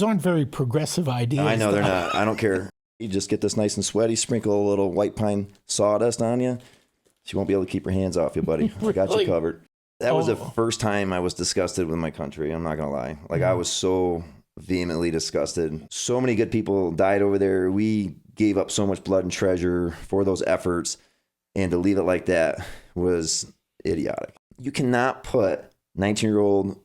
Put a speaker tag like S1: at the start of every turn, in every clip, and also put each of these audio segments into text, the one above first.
S1: these aren't very progressive ideas.
S2: I know they're not. I don't care. You just get this nice and sweaty, sprinkle a little white pine sawdust on you. She won't be able to keep her hands off you, buddy. I got you covered. That was the first time I was disgusted with my country. I'm not going to lie. Like, I was so vehemently disgusted. So many good people died over there. We gave up so much blood and treasure for those efforts. And to leave it like that was idiotic. You cannot put 19-year-old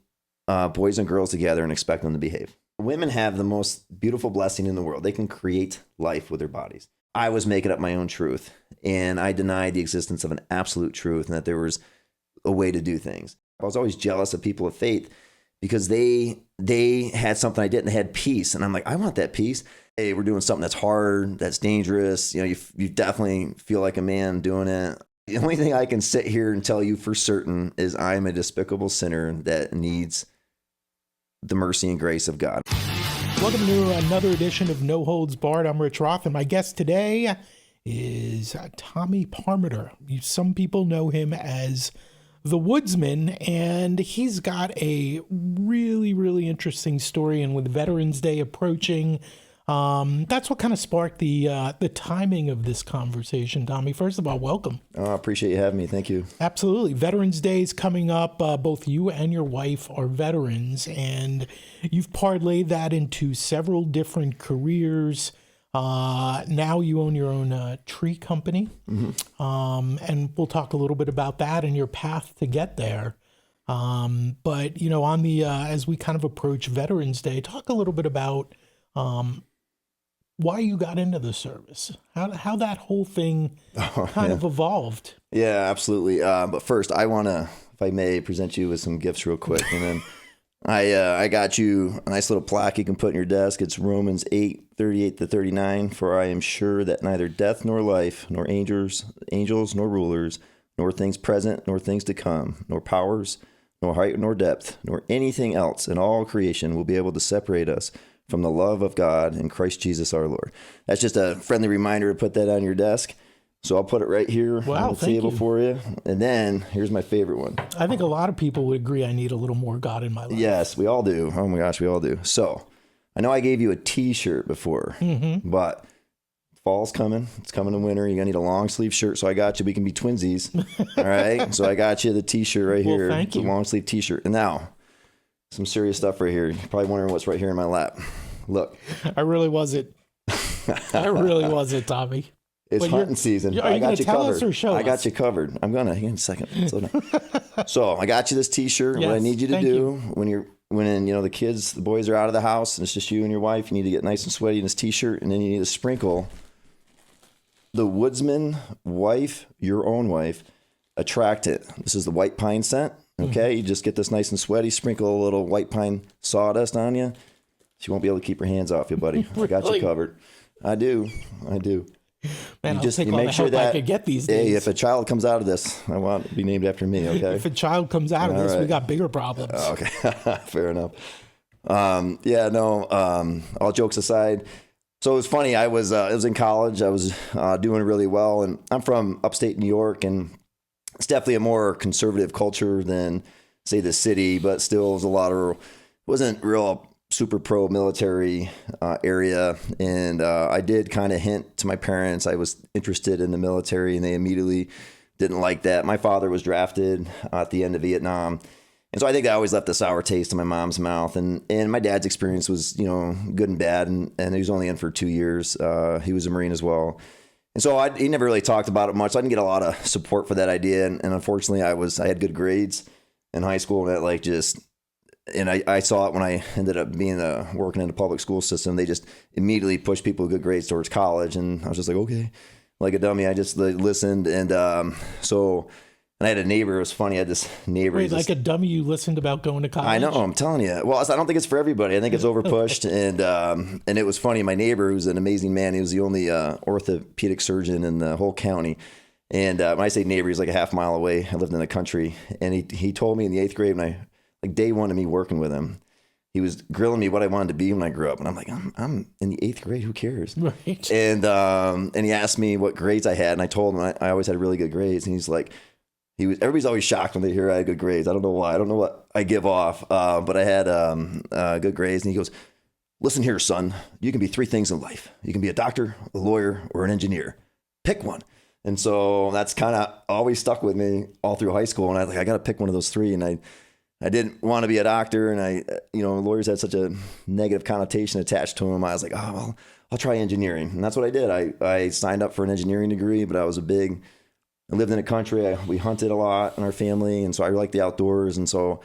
S2: boys and girls together and expect them to behave. Women have the most beautiful blessing in the world. They can create life with their bodies. I was making up my own truth, and I denied the existence of an absolute truth and that there was a way to do things. I was always jealous of people of faith because they had something I didn't. They had peace, and I'm like, I want that peace. Hey, we're doing something that's hard, that's dangerous. You know, you definitely feel like a man doing it. The only thing I can sit here and tell you for certain is I'm a despicable sinner that needs the mercy and grace of God.
S1: Welcome to another edition of No Holds Barred. I'm Rich Roth, and my guest today is Tommy Parmiter. Some people know him as the Woodsman, and he's got a really, really interesting story. And with Veterans Day approaching, that's what kind of sparked the timing of this conversation. Tommy, first of all, welcome.
S2: I appreciate you having me. Thank you.
S1: Absolutely. Veterans Day is coming up. Both you and your wife are veterans, and you've parlayed that into several different careers. Now you own your own tree company, and we'll talk a little bit about that and your path to get there. But, you know, on the as we kind of approach Veterans Day, talk a little bit about why you got into the service, how that whole thing kind of evolved.
S2: Yeah, absolutely. But first, I want to, if I may, present you with some gifts real quick. And then I got you a nice little plaque you can put in your desk. It's Romans 8:38-39. For I am sure that neither death nor life, nor angels nor rulers, nor things present, nor things to come, nor powers, nor height nor depth, nor anything else in all creation will be able to separate us from the love of God in Christ Jesus our Lord. That's just a friendly reminder to put that on your desk. So I'll put it right here on the table for you. And then here's my favorite one.
S1: I think a lot of people would agree I need a little more God in my life.
S2: Yes, we all do. Oh my gosh, we all do. So I know I gave you a t-shirt before, but fall's coming. It's coming in winter. You're going to need a long sleeve shirt. So I got you. We can be twinsies. All right. So I got you the t-shirt right here.
S1: Thank you.
S2: The long sleeve t-shirt. And now some serious stuff right here. You're probably wondering what's right here in my lap. Look.
S1: I really wasn't. I really wasn't, Tommy.
S2: It's hunting season.
S1: I got you covered.
S2: I got you covered. I'm gonna in a second. So I got you this t-shirt. Yes, what I need you to do when you know the boys are out of the house and it's just you and your wife, you need to get nice and sweaty in this t-shirt, and then you need to sprinkle the Woodsman your own wife, attractant. This is the white pine scent. Okay, you just get this nice and sweaty, sprinkle a little white pine sawdust on you. She won't be able to keep her hands off you, buddy. I got you covered. I do.
S1: Man, you make sure that I could get these days.
S2: Hey, if a child comes out of this, I want it to be named after me, okay?
S1: If a child comes out of this, we got bigger problems.
S2: Okay, fair enough. All jokes aside, so it was funny. It was in college. I was doing really well, and I'm from upstate New York, and it's definitely a more conservative culture than, say, the city, but still wasn't real super pro military area. And I did kind of hint to my parents I was interested in the military, and they immediately didn't like that. My father was drafted at the end of Vietnam. And so I think that always left a sour taste in my mom's mouth. And my dad's experience was, good and bad. And he was only in for 2 years. He was a Marine as well. And so he never really talked about it much. So I didn't get a lot of support for that idea. And unfortunately, I had good grades in high school, and that and I saw it when I ended up working in the public school system. They just immediately pushed people with good grades towards college. And I was just like, okay, like a dummy. I just listened. And and I had a neighbor. It was funny. I had this neighbor.
S1: Wait, like a dummy, you listened about going to college?
S2: I know. I'm telling you. Well, I don't think it's for everybody. I think it's overpushed. And it was funny. My neighbor, who's an amazing man, he was the only orthopedic surgeon in the whole county. And when I say neighbor, he's like a half mile away. I lived in the country. And he told me in the 8th grade, day one of me working with him, he was grilling me what I wanted to be when I grew up. And I'm like, I'm in the 8th grade. Who cares?
S1: Right.
S2: And he asked me what grades I had. And I told him I always had really good grades. And he's like, everybody's always shocked when they hear I had good grades. I don't know why. I don't know what I give off. But I had good grades. And he goes, listen here, son, you can be three things in life. You can be a doctor, a lawyer, or an engineer. Pick one. And so that's kind of always stuck with me all through high school. And I was like, I got to pick one of those three. And I didn't want to be a doctor. And lawyers had such a negative connotation attached to them. I was like, oh, well, I'll try engineering. And that's what I did. I signed up for an engineering degree, but I lived in the country. We hunted a lot in our family. And so I liked the outdoors. And so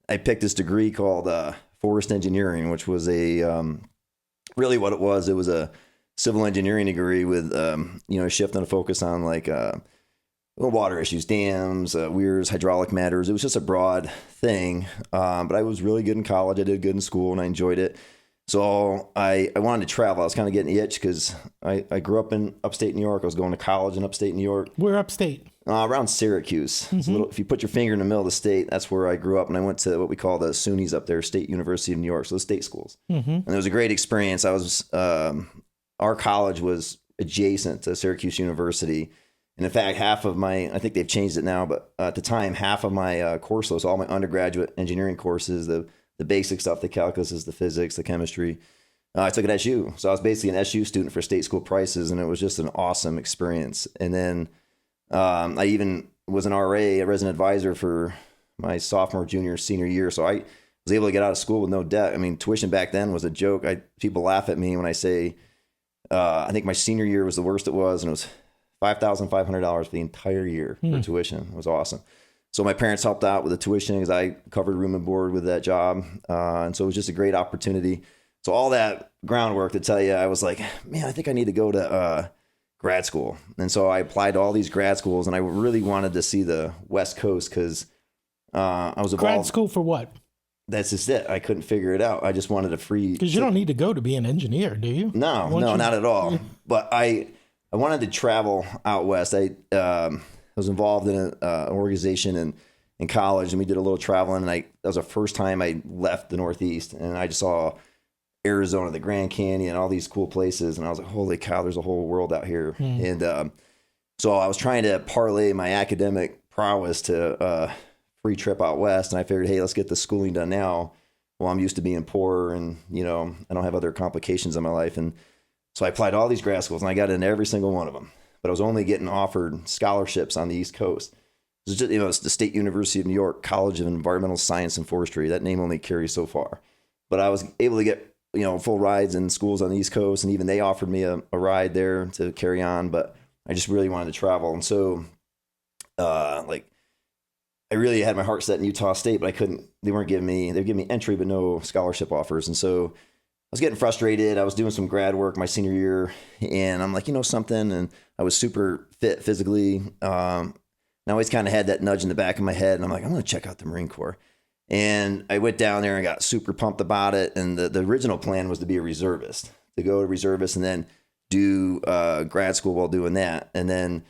S2: I picked this degree called forest engineering, which was really what it was. It was a civil engineering degree with, shifting a focus on like water issues, dams, weirs, hydraulic matters. It was just a broad thing. But I was really good in college. I did good in school and I enjoyed it. So I wanted to travel. I was kind of getting the itch because I grew up in upstate New York. I was going to college in upstate New York.
S1: Where upstate?
S2: Around Syracuse. Mm-hmm. If you put your finger in the middle of the state, that's where I grew up. And I went to what we call the SUNYs up there, State University of New York. So the state schools. Mm-hmm. And it was a great experience. Our college was adjacent to Syracuse University. And in fact, I think they've changed it now, but at the time, half of my course load, so all my undergraduate engineering courses, the basic stuff, the calculus, the physics, the chemistry, I took at SU. So I was basically an SU student for state school prices, and it was just an awesome experience. And then I even was an RA, a resident advisor for my sophomore, junior, senior year. So I was able to get out of school with no debt. I mean, tuition back then was a joke. People laugh at me when I say, I think my senior year was the worst it was, and it was $5,500 for the entire year for tuition. It was awesome. So my parents helped out with the tuition because I covered room and board with that job. And so it was just a great opportunity. So all that groundwork to tell you, I was like, man, I think I need to go to grad school. And so I applied to all these grad schools, and I really wanted to see the West Coast because I was involved.
S1: Grad school for what?
S2: That's just it. I couldn't figure it out. I just wanted a free.
S1: Because you don't need to go to be an engineer, do you?
S2: No, not at all. But I wanted to travel out west. I was involved in an organization in college, and we did a little traveling. And that was the first time I left the Northeast, and I just saw Arizona, the Grand Canyon, all these cool places. And I was like, holy cow, there's a whole world out here. And so I was trying to parlay my academic prowess to a free trip out west. And I figured, hey, let's get the schooling done now. Well, I'm used to being poor, and I don't have other complications in my life. And so I applied to all these grad schools, and I got in every single one of them. But I was only getting offered scholarships on the East Coast. It's just, it's the State University of New York College of Environmental Science and Forestry. That name only carries so far. But I was able to get, full rides in schools on the East Coast, and even they offered me a ride there to carry on. But I just really wanted to travel. And so, I really had my heart set in Utah State, but they were giving me entry, but no scholarship offers. And so I was getting frustrated. I was doing some grad work my senior year, and I'm like, something. And I was super fit physically. And I always kind of had that nudge in the back of my head. And I'm like, I'm going to check out the Marine Corps. And I went down there and got super pumped about it. And the original plan was to be a reservist, to go to reservist and then do grad school while doing that. And then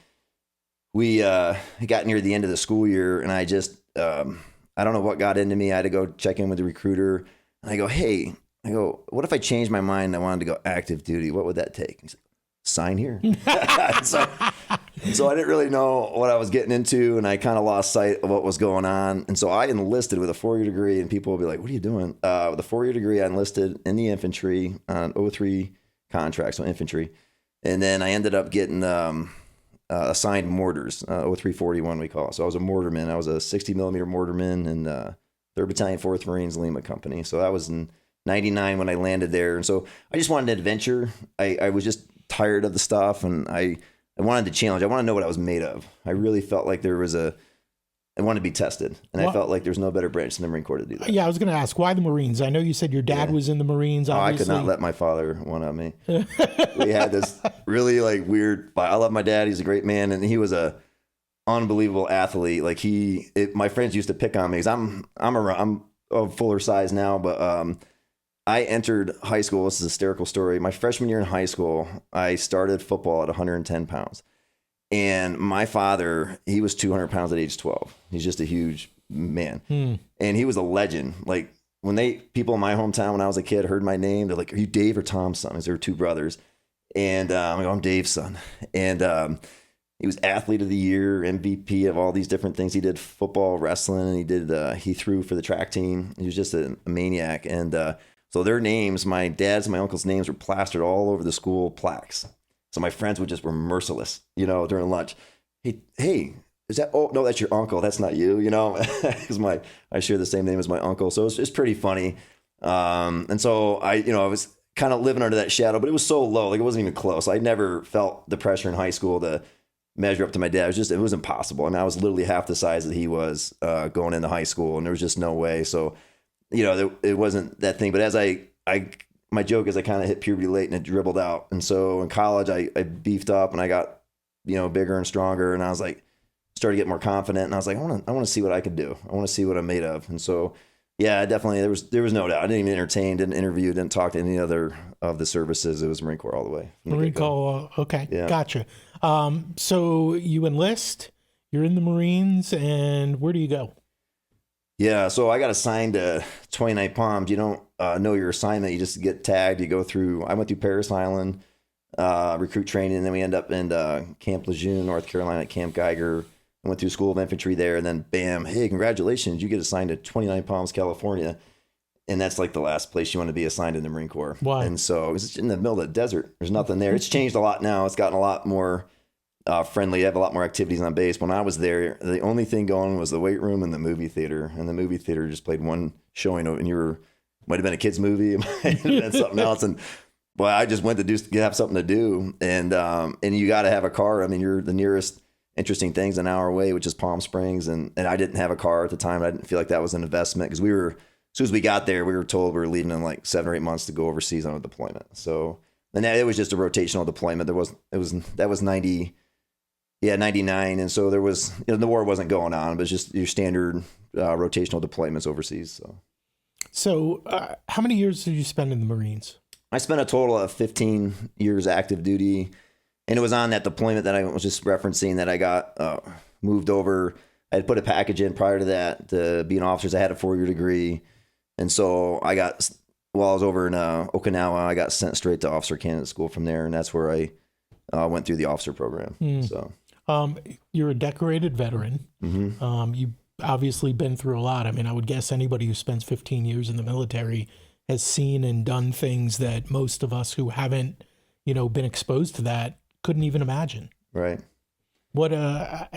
S2: we got near the end of the school year, and I just, I don't know what got into me. I had to go check in with the recruiter, and I go, what if I changed my mind? I wanted to go active duty. What would that take? He's like, sign here. So I didn't really know what I was getting into, and I kind of lost sight of what was going on. And so I enlisted with a 4-year degree, and people will be like, what are you doing? With a 4-year degree, I enlisted in the infantry on 03 contracts, so infantry. And then I ended up getting assigned mortars, 0341 we call it. So I was a mortarman. I was a 60 millimeter mortarman in 3rd Battalion, 4th Marines Lima Company. So that was in 99 when I landed there. And so I just wanted an adventure. I was just tired of the stuff, and I wanted the challenge. I wanted to know what I was made of. I really felt like I wanted to be tested. And I felt like there's no better branch than the Marine Corps to do that.
S1: Yeah, I was going to ask, why the Marines? I know you said your dad was in the Marines, obviously.
S2: I could not let my father one on me. We had this really weird, I love my dad. He's a great man. And he was a unbelievable athlete. My friends used to pick on me because I'm of fuller size now, but I entered high school. This is a hysterical story. My freshman year in high school, I started football at 110 pounds. And my father, he was 200 pounds at age 12. He's just a huge man. And he was a legend. When people in my hometown, when I was a kid, heard my name, they're like, are you Dave or Tom's son? Because there were two brothers. And I'm Dave's son. And he was athlete of the year, MVP of all these different things. He did football, wrestling, and he threw for the track team. He was just a maniac. And So their names, my dad's and my uncle's names were plastered all over the school plaques. So my friends were merciless, during lunch. Hey, is that, oh, no, that's your uncle. That's not you, because I share the same name as my uncle. So it's pretty funny. And so I was kind of living under that shadow, but it was so low, like it wasn't even close. I never felt the pressure in high school to measure up to my dad. It was impossible. I mean, I was literally half the size that he was going into high school, and there was just no way. So, it wasn't that thing. But as my joke is I kind of hit puberty late and it dribbled out. And so in college, I beefed up and I got, bigger and stronger. And I was like, started to get more confident. And I was like, I want to see what I could do. I want to see what I'm made of. And so, yeah, definitely there was no doubt. I didn't even entertain, didn't interview, didn't talk to any other of the services. It was Marine Corps all the way.
S1: Marine Corps. Okay.
S2: Yeah.
S1: Gotcha. So you enlist, you're in the Marines, and where do you go?
S2: Yeah, so I got assigned to 29 Palms. You don't know your assignment. You just get tagged. You go through, I went through Paris Island, recruit training, and then we end up in Camp Lejeune, North Carolina at Camp Geiger. I went through School of Infantry there, and then bam, hey, congratulations, you get assigned to 29 Palms, California. And that's like the last place you want to be assigned in the Marine Corps.
S1: Why?
S2: And so it's in the middle of the desert. There's nothing there. It's changed a lot now. It's gotten a lot more friendly. I have a lot more activities on base. When I was there, the only thing going was the weight room and the movie theater. And the movie theater just played one showing, and might have been a kid's movie, it might have been something else. And boy, I just went to have something to do. And you got to have a car. I mean, you're the nearest interesting thing's an hour away, which is Palm Springs. And I didn't have a car at the time. I didn't feel like that was an investment because as soon as we got there, we were told we were leaving in like 7 or 8 months to go overseas on a deployment. So, and it was just a rotational deployment. That was 99. And so there was, the war wasn't going on, but it's just your standard rotational deployments overseas.
S1: So how many years did you spend in the Marines?
S2: I spent a total of 15 years active duty. And it was on that deployment that I was just referencing that I got moved over. I had put a package in prior to that to be an officer. I had a 4-year degree. And so while I was over in Okinawa, I got sent straight to officer candidate school from there. And that's where I went through the officer program. So
S1: you're a decorated veteran.
S2: Mm-hmm.
S1: You've obviously been through a lot. I mean, I would guess anybody who spends 15 years in the military has seen and done things that most of us who haven't, been exposed to that couldn't even imagine.
S2: Right.
S1: What, I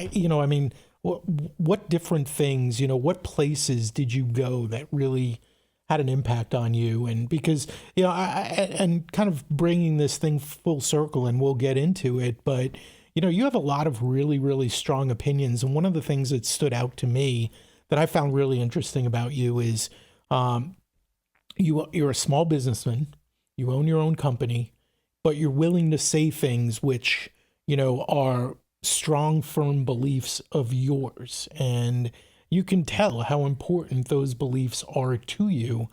S1: mean, what different things, what places did you go that really had an impact on you? And because, and kind of bringing this thing full circle, and we'll get into it, but, you have a lot of really, really strong opinions. And one of the things that stood out to me that I found really interesting about you is you're a small businessman, you own your own company, but you're willing to say things which, are strong, firm beliefs of yours. And you can tell how important those beliefs are to you.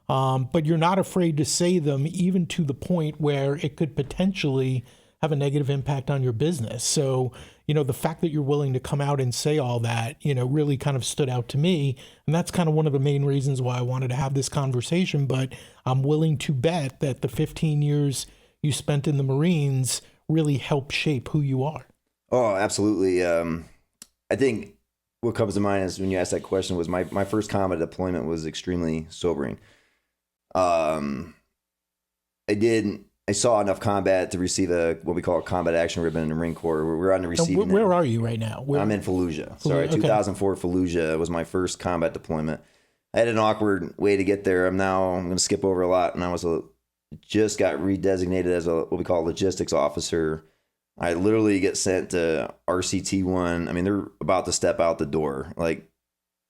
S1: But you're not afraid to say them, even to the point where it could potentially have a negative impact on your business. So, the fact that you're willing to come out and say all that, really kind of stood out to me. And that's kind of one of the main reasons why I wanted to have this conversation. But I'm willing to bet that the 15 years you spent in the Marines really helped shape who you are.
S2: Oh, absolutely. I think what comes to mind is when you asked that question was my first combat deployment was extremely sobering. I saw enough combat to receive what we call a combat action ribbon in the Marine Corps. We're on the receiving end.
S1: Where are you right now?
S2: I'm in Fallujah. Sorry, 2004 Fallujah was my first combat deployment. I had an awkward way to get there. I'm going to skip over a lot, and I just got redesignated as what we call a logistics officer. I literally get sent to RCT1. I mean, they're about to step out the door. Like,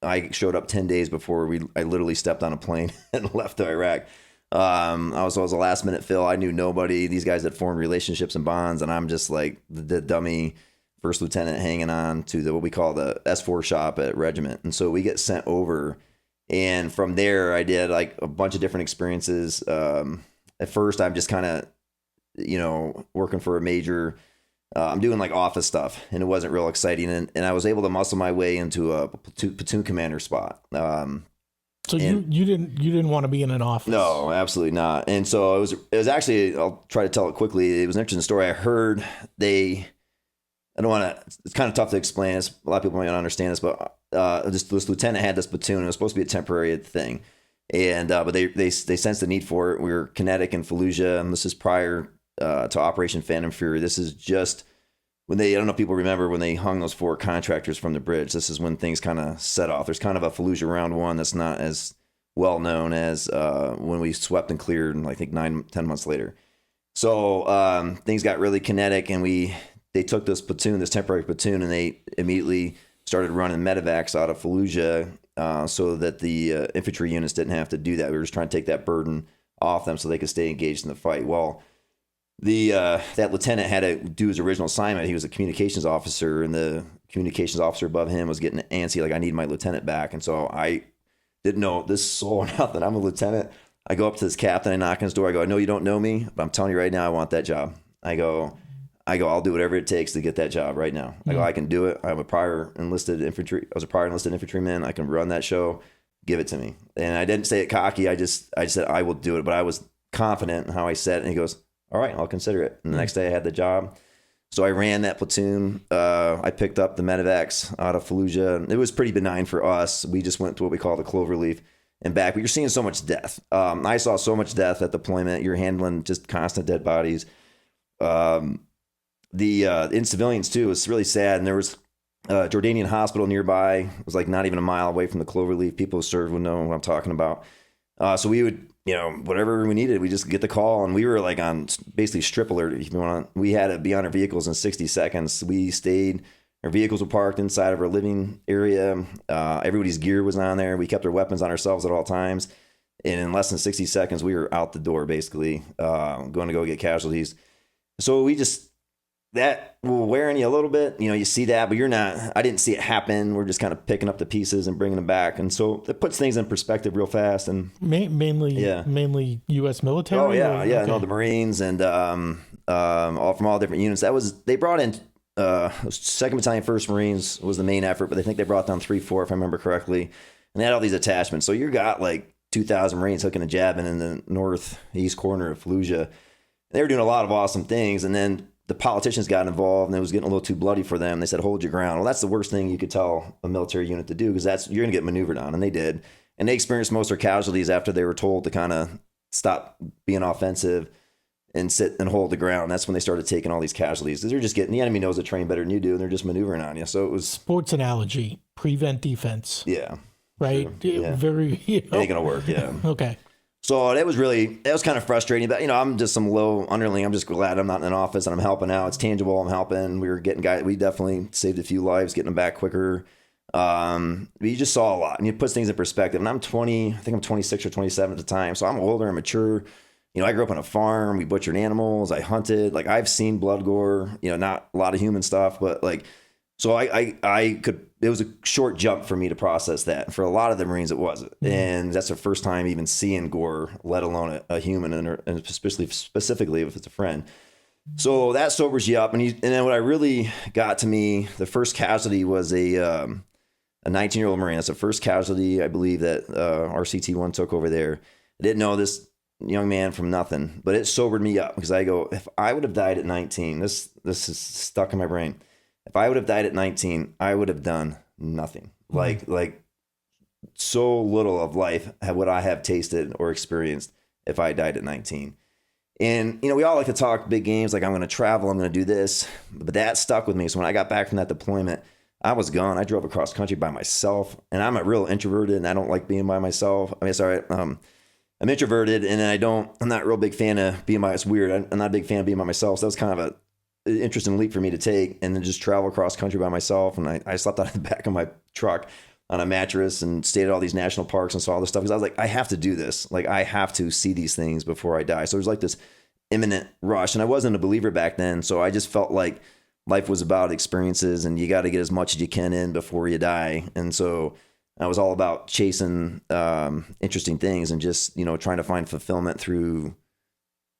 S2: I showed up 10 days before I literally stepped on a plane and left to Iraq. I was a last minute fill. I knew nobody. These guys had formed relationships and bonds, and I'm just like the dummy first lieutenant hanging on to what we call the S4 shop at regiment. And so we get sent over, and from there I did like a bunch of different experiences. At first I'm just kind of, working for a major. I'm doing like office stuff, and it wasn't real exciting. And I was able to muscle my way into a platoon commander spot.
S1: So you didn't want to be in an office? No,
S2: absolutely not. And so it was actually, I'll try to tell it quickly. It was an interesting story. I heard it's kind of tough to explain. A lot of people might not understand this, but this lieutenant had this platoon. It was supposed to be a temporary thing. And but they sensed the need for it. We were kinetic in Fallujah, and this is prior to Operation Phantom Fury. This is just when I don't know if people remember when they hung those 4 contractors from the bridge. This is when things kind of set off. There's kind of a Fallujah round 1 that's not as well known as when we swept and cleared, I think 9-10 months later. So things got really kinetic, and they took this temporary platoon, and they immediately started running medevacs out of Fallujah so that the infantry units didn't have to do that. We were just trying to take that burden off them so they could stay engaged in the fight. Well, that lieutenant had to do his original assignment. He was a communications officer, and the communications officer above him was getting antsy, like, I need my lieutenant back. And so I didn't know this soul or nothing. I'm a lieutenant. I go up to this captain, I knock on his door. I go, I know you don't know me, but I'm telling you right now, I want that job. I go, I'll do whatever it takes to get that job right now. I go, I can do it. I was a prior enlisted infantryman. I can run that show. Give it to me. And I didn't say it cocky. I just said, I will do it. But I was confident in how I said it. And he goes, all right, I'll consider it. And the next day I had the job. So I ran that platoon. I picked up the medevacs out of Fallujah. It was pretty benign for us. We just went to what we call the Cloverleaf and back. But you're seeing so much death. I saw so much death at deployment. You're handling just constant dead bodies. In civilians too, it's really sad. And there was a Jordanian hospital nearby. It was like not even a mile away from the Cloverleaf. People who served would know what I'm talking about. So we would, whatever we needed, we just get the call, and we were like on basically strip alert. If you want, we had to be on our vehicles in 60 seconds. We stayed. Our vehicles were parked inside of our living area. Everybody's gear was on there. We kept our weapons on ourselves at all times. And in less than 60 seconds, we were out the door, basically, going to go get casualties. So that will wear on you a little bit. You see that, but you're not. I didn't see it happen. We're just kind of picking up the pieces and bringing them back. And so that puts things in perspective real fast. And
S1: mainly U.S. military?
S2: Oh, yeah. Yeah. Okay. No, the Marines and all from all different units. They brought in 2nd Battalion, 1st Marines was the main effort, but I think they brought down 3-4, if I remember correctly. And they had all these attachments. So you got like 2,000 Marines hooking and jabbing in the northeast corner of Fallujah. They were doing a lot of awesome things. And then the politicians got involved, and it was getting a little too bloody for them. They said, hold your ground. Well, that's the worst thing you could tell a military unit to do, because you're going to get maneuvered on. And they did. And they experienced most of their casualties after they were told to kind of stop being offensive and sit and hold the ground. That's when they started taking all these casualties. They're just the enemy knows the terrain better than you do, and they're just maneuvering on you. So it was
S1: sports analogy, prevent defense.
S2: Yeah.
S1: Right.
S2: Sure. Yeah.
S1: Very,
S2: Ain't going to work. Yeah.
S1: Okay.
S2: So that was kind of frustrating, but I'm just some low underling. I'm just glad I'm not in an office and I'm helping out. It's tangible. I'm helping. We were getting guys. We definitely saved a few lives, getting them back quicker. You just saw a lot, and it puts things in perspective. And I'm 20, I think I'm 26 or 27 at the time. So I'm older and mature. I grew up on a farm. We butchered animals. I hunted. Like, I've seen blood gore, not a lot of human stuff, but like, so I could, it was a short jump for me to process that. For a lot of the Marines, it wasn't. Mm-hmm. And that's the first time even seeing gore, let alone a human, and specifically if it's a friend. So that sobers you up. And then what I really got to me, the first casualty was a 19-year-old Marine. That's the first casualty, I believe, that RCT-1 took over there. I didn't know this young man from nothing, but it sobered me up, because I go, if I would have died at 19, this is stuck in my brain. If I would have died at 19, I would have done nothing. Mm-hmm. Like so little of life would I have tasted or experienced if I died at 19. And, we all like to talk big games, like I'm going to travel, I'm going to do this, but that stuck with me. So when I got back from that deployment, I was gone. I drove across country by myself, and I'm a real introverted, and I don't like being by myself. I mean, sorry, I'm introverted, and I'm not a real big fan of being by, it's weird. I'm not a big fan of being by myself. So that was kind of an interesting leap for me to take, and then just travel across country by myself. And I slept out of the back of my truck on a mattress and stayed at all these national parks and saw all this stuff, because I was like, I have to do this. Like, I have to see these things before I die. So there's like this imminent rush, and I wasn't a believer back then. So I just felt like life was about experiences, and you got to get as much as you can in before you die. And so I was all about chasing interesting things and just, trying to find fulfillment through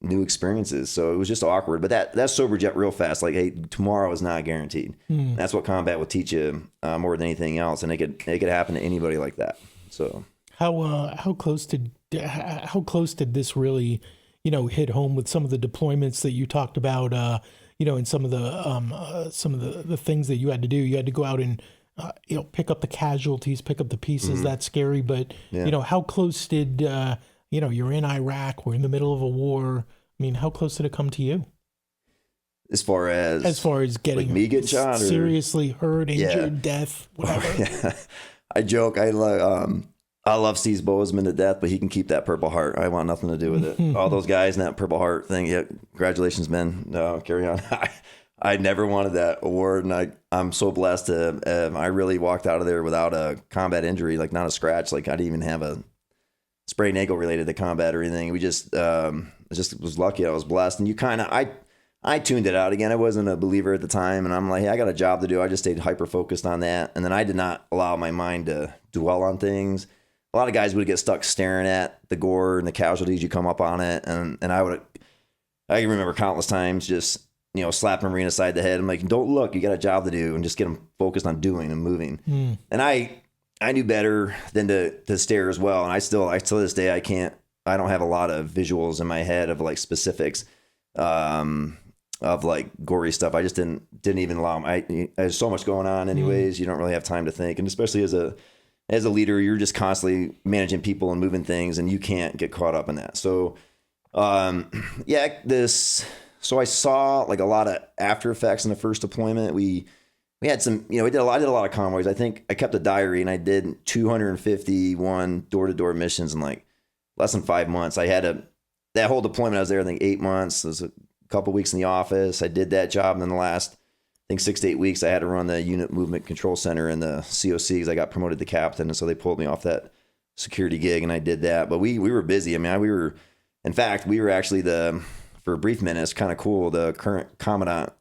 S2: new experiences. So it was just awkward, but that sobered you up real fast. Like, hey, tomorrow is not guaranteed. That's what combat will teach you more than anything else. And it could happen to anybody like that. So
S1: how close did this really, hit home with some of the deployments that you talked about, and some of the things that you had to do? You had to go out and pick up the casualties, pick up the pieces. That's scary. But,
S2: Yeah.
S1: how close did, you're in Iraq, we're in the middle of a war. I mean, how close did it come to you?
S2: As far as
S1: getting
S2: like me getting shot, or
S1: seriously hurt, injured, death, whatever.
S2: Yeah. I joke. I love Steve Bozeman to death, but he can keep that Purple Heart. I want nothing to do with it. All those guys in that Purple Heart thing. Yeah, congratulations, man. No, carry on. I never wanted that award, and I'm so blessed to. I really walked out of there without a combat injury, like not a scratch. Like I didn't even have a sprained ankle related to combat or anything. We just was lucky. I was blessed, and I tuned it out again. I wasn't a believer at the time, and I'm like, hey, I got a job to do. I just stayed hyper focused on that, and then I did not allow my mind to dwell on things. A lot of guys would get stuck staring at the gore and the casualties. You come up on it, and I can remember countless times just slapping a Marine aside the head. I'm like, don't look, you got a job to do, and just get them focused on doing and moving. And I knew better than to stare as well. And I still to this day I don't have a lot of visuals in my head of like specifics. Of like gory stuff. I just didn't even allow them. There's so much going on anyways. You don't really have time to think. And especially as a leader, you're just constantly managing people and moving things, and you can't get caught up in that. So, so I saw like a lot of after effects in the first deployment. We had some, I did a lot of convoys. I think I kept a diary, and I did 251 door-to-door missions in like less than 5 months. I had that whole deployment, I was there, I think 8 months. It was a couple weeks in the office. I did that job. And then the last, I think 6 to 8 weeks, I had to run the unit movement control center in the COC because I got promoted to captain. And so they pulled me off that security gig, and I did that. But we were busy. I mean, we were actually for a brief minute, it's kind of cool. The current commandant,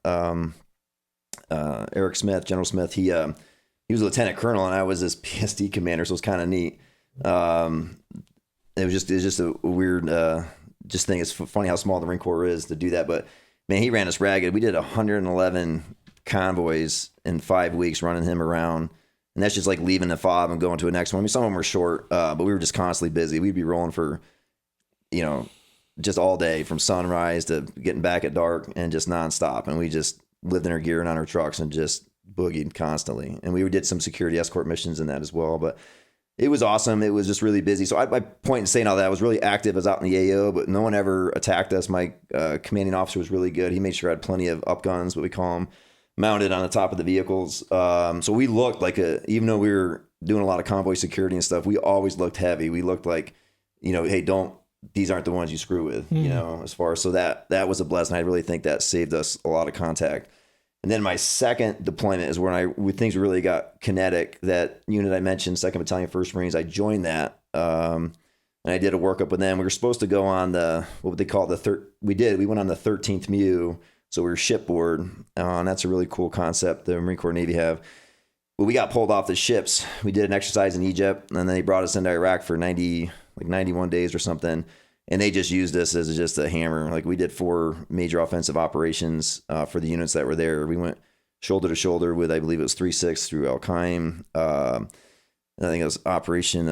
S2: Eric Smith, General Smith, he was a lieutenant colonel, and I was this PSD commander. So it was kind of neat. It was just a weird, just think it's funny how small the Marine Corps is to do that. But man, he ran us ragged. We did 111 convoys in 5 weeks, running him around. And that's just like leaving the fob and going to a next one. I mean, some of them were short, but we were just constantly busy. We'd be rolling for, just all day from sunrise to getting back at dark and just nonstop. And we just lived in our gear and on our trucks and just boogied constantly. And we did some security escort missions in that as well. But it was awesome. It was just really busy. So my point in saying all that, I was really active. I was out in the AO, but no one ever attacked us. My commanding officer was really good. He made sure I had plenty of up guns, what we call them, mounted on the top of the vehicles. So we looked like even though we were doing a lot of convoy security and stuff, we always looked heavy. We looked like, hey, these aren't the ones you screw with, as far as, so that was a blessing. I really think that saved us a lot of contact. And then my second deployment is when things really got kinetic. That unit I mentioned, 2nd Battalion, 1st Marines, I joined that. And I did a workup with them. We were supposed to go on what they call we went on the 13th MEU. So we were shipboard. And that's a really cool concept the Marine Corps Navy have. But we got pulled off the ships. We did an exercise in Egypt, and then they brought us into Iraq for 91 days or something. And they just used us as just a hammer. Like we did 4 major offensive operations for the units that were there. We went shoulder to shoulder with, I believe it was 3-6 through Al Qaim. I think it was Operation.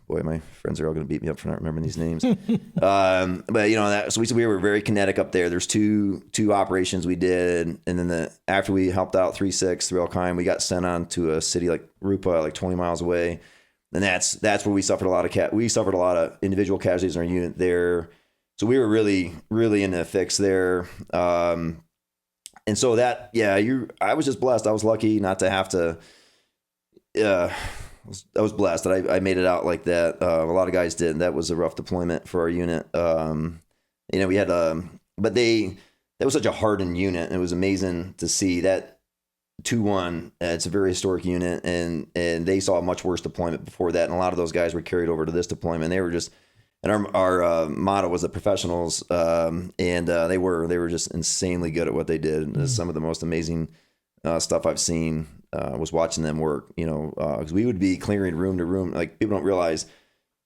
S2: Boy, my friends are all going to beat me up for not remembering these names. But so we were very kinetic up there. There's two operations we did, and then after we helped out 3-6 through Al Qaim, we got sent on to a city like Rupa, like 20 miles away. And that's where we suffered a lot of individual casualties in our unit there. So we were really, really in the fix there. And so I was just blessed. I was lucky not to have to. I was blessed that I made it out like that. A lot of guys didn't. That was a rough deployment for our unit. We had but that was such a hardened unit. And it was amazing to see that. 2-1. It's a very historic unit, and they saw a much worse deployment before that, and a lot of those guys were carried over to this deployment. They were just, and our motto was the professionals, and they were just insanely good at what they did. And some of the most amazing stuff I've seen was watching them work. Because we would be clearing room to room. Like people don't realize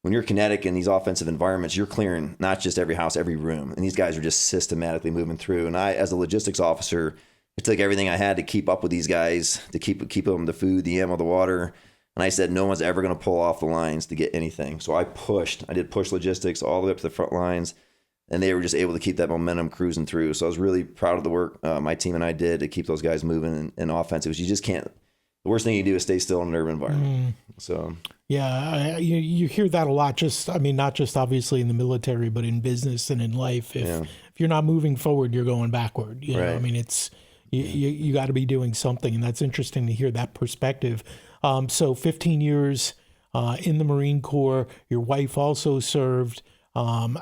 S2: when you're kinetic in these offensive environments, you're clearing not just every house, every room, and these guys are just systematically moving through. And I, as a logistics officer, it took everything I had to keep up with these guys, to keep them the food, the ammo, the water. And I said, no one's ever going to pull off the lines to get anything. So I did push logistics all the way up to the front lines, and they were just able to keep that momentum cruising through. So I was really proud of the work my team and I did to keep those guys moving and offensive. You just can't, the worst thing you do is stay still in an urban environment. So
S1: yeah, you hear that a lot. Not just obviously in the military, but in business and in life. If you're not moving forward, you're going backward. You know, I mean, it's you got to be doing something, and that's interesting to hear that perspective. So 15 years in the Marine Corps. Your wife also served. When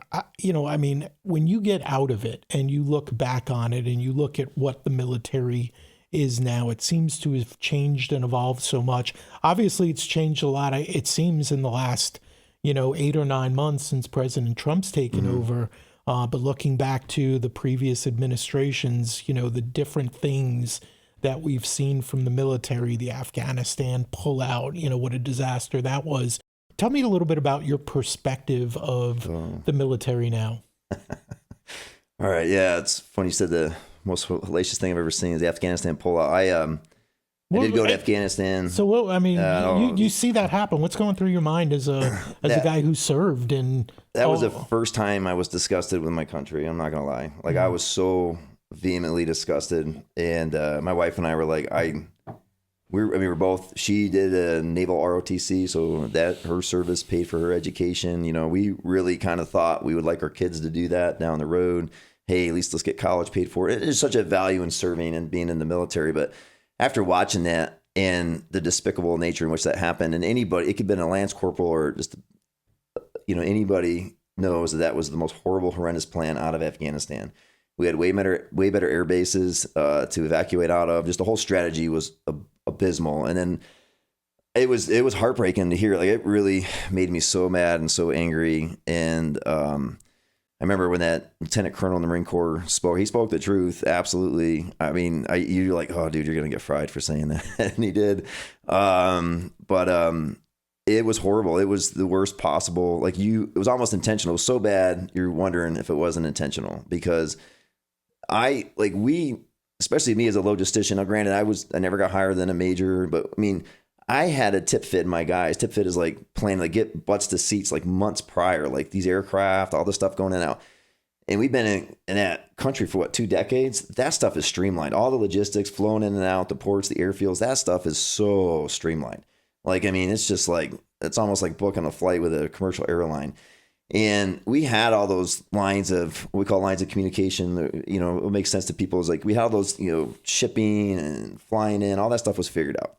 S1: you get out of it and you look back on it and you look at what the military is now, it seems to have changed and evolved so much. Obviously, it's changed a lot. It seems in the last, 8 or 9 months since President Trump's taken over. But looking back to the previous administrations, the different things that we've seen from the military, the Afghanistan pullout, what a disaster that was. Tell me a little bit about your perspective of the military now.
S2: All right. Yeah, it's funny you said the most hellacious thing I've ever seen is the Afghanistan pullout. I did go to Afghanistan.
S1: So, you see that happen. What's going through your mind as a guy who served? And
S2: that was the first time I was disgusted with my country. I'm not gonna lie. Like I was so vehemently disgusted, and my wife and I were like, we're both. She did a naval ROTC, so that her service paid for her education. We really kind of thought we would like our kids to do that down the road. Hey, at least let's get college paid for. It is such a value in serving and being in the military. But after watching that and the despicable nature in which that happened, and anybody, it could have been a Lance Corporal or just, anybody knows that was the most horrible, horrendous plan out of Afghanistan. We had way better air bases to evacuate out of. Just the whole strategy was abysmal. And then it was heartbreaking to hear. Like it really made me so mad and so angry. And I remember when that lieutenant colonel in the Marine Corps spoke, he spoke the truth. Absolutely. I mean, you're like, oh, dude, you're going to get fried for saying that. And he did. But it was horrible. It was the worst possible. Like it was almost intentional. It was so bad. You're wondering if it wasn't intentional because especially me as a logistician. Now, granted, I never got higher than a major, but I mean, I had a tip fit in my guys. Tip fit is like planning to get butts to seats like months prior, like these aircraft, all this stuff going in and out. And we've been in that country for 2 decades. That stuff is streamlined. All the logistics flowing in and out, the ports, the airfields, that stuff is so streamlined. Like, I mean, it's just like, it's almost like booking a flight with a commercial airline. And we had all those lines of what we call lines of communication. It makes sense to people is like we had those, shipping and flying in, all that stuff was figured out.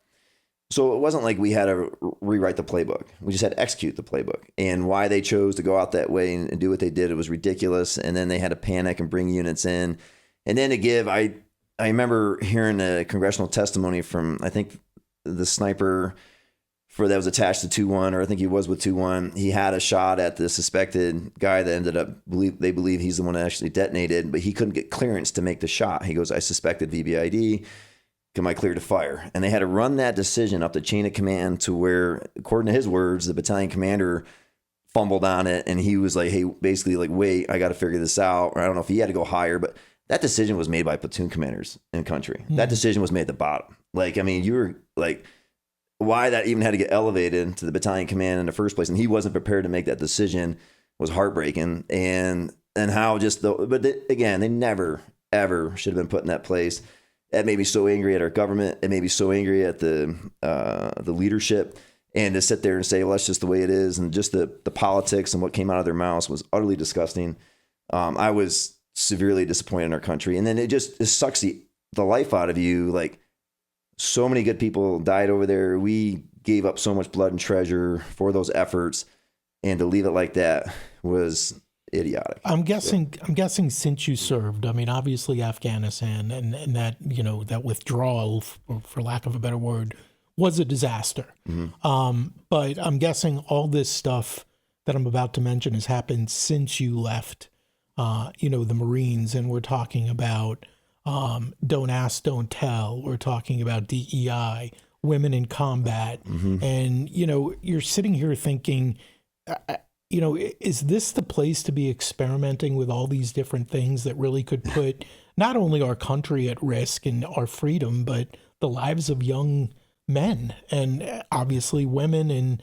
S2: So it wasn't like we had to rewrite the playbook. We just had to execute the playbook. And why they chose to go out that way and do what they did, it was ridiculous. And then they had to panic and bring units in. And then to give, I remember hearing a congressional testimony from, I think, the sniper that was attached to 2-1, or I think he was with 2-1. He had a shot at the suspected guy that ended up, they believe he's the one that actually detonated, but he couldn't get clearance to make the shot. He goes, I suspected VBID. Am I clear to fire? And they had to run that decision up the chain of command to where, according to his words, the battalion commander fumbled on it. And he was like, hey, basically like, wait, I got to figure this out. Or I don't know if he had to go higher, but that decision was made by platoon commanders in the country. Mm-hmm. That decision was made at the bottom. Like, I mean, you were like, why that even had to get elevated to the battalion command in the first place. And he wasn't prepared to make that decision was heartbreaking. And how again, they never, ever should have been put in that place. That made me so angry at our government. It made me so angry at the leadership. And to sit there and say, well, that's just the way it is. And just the politics and what came out of their mouths was utterly disgusting. I was severely disappointed in our country. And then it sucks the life out of you. Like so many good people died over there. We gave up so much blood and treasure for those efforts. And to leave it like that was idiotic.
S1: I'm guessing since you served, I mean, obviously Afghanistan and that, that withdrawal, for lack of a better word, was a disaster. Mm-hmm. But I'm guessing all this stuff that I'm about to mention has happened since you left, the Marines. And we're talking about Don't Ask, Don't Tell. We're talking about DEI, women in combat. Mm-hmm. And, you're sitting here thinking, is this the place to be experimenting with all these different things that really could put not only our country at risk and our freedom, but the lives of young men and obviously women and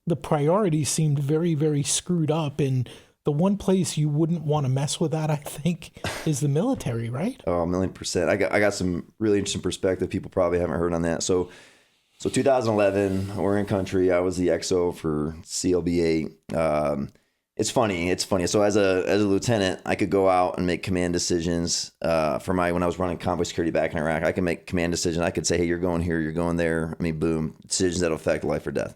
S1: the priorities seemed very, very screwed up in the one place you wouldn't want to mess with that, I think, is the military, right?
S2: Oh, 1,000,000%. I got some really interesting perspective. People probably haven't heard on that. So 2011, we're in country. I was the XO for CLB-8. It's funny. So as a lieutenant, I could go out and make command decisions when I was running convoy security back in Iraq. I can make command decisions. I could say, hey, you're going here, you're going there. I mean, boom, decisions that affect life or death.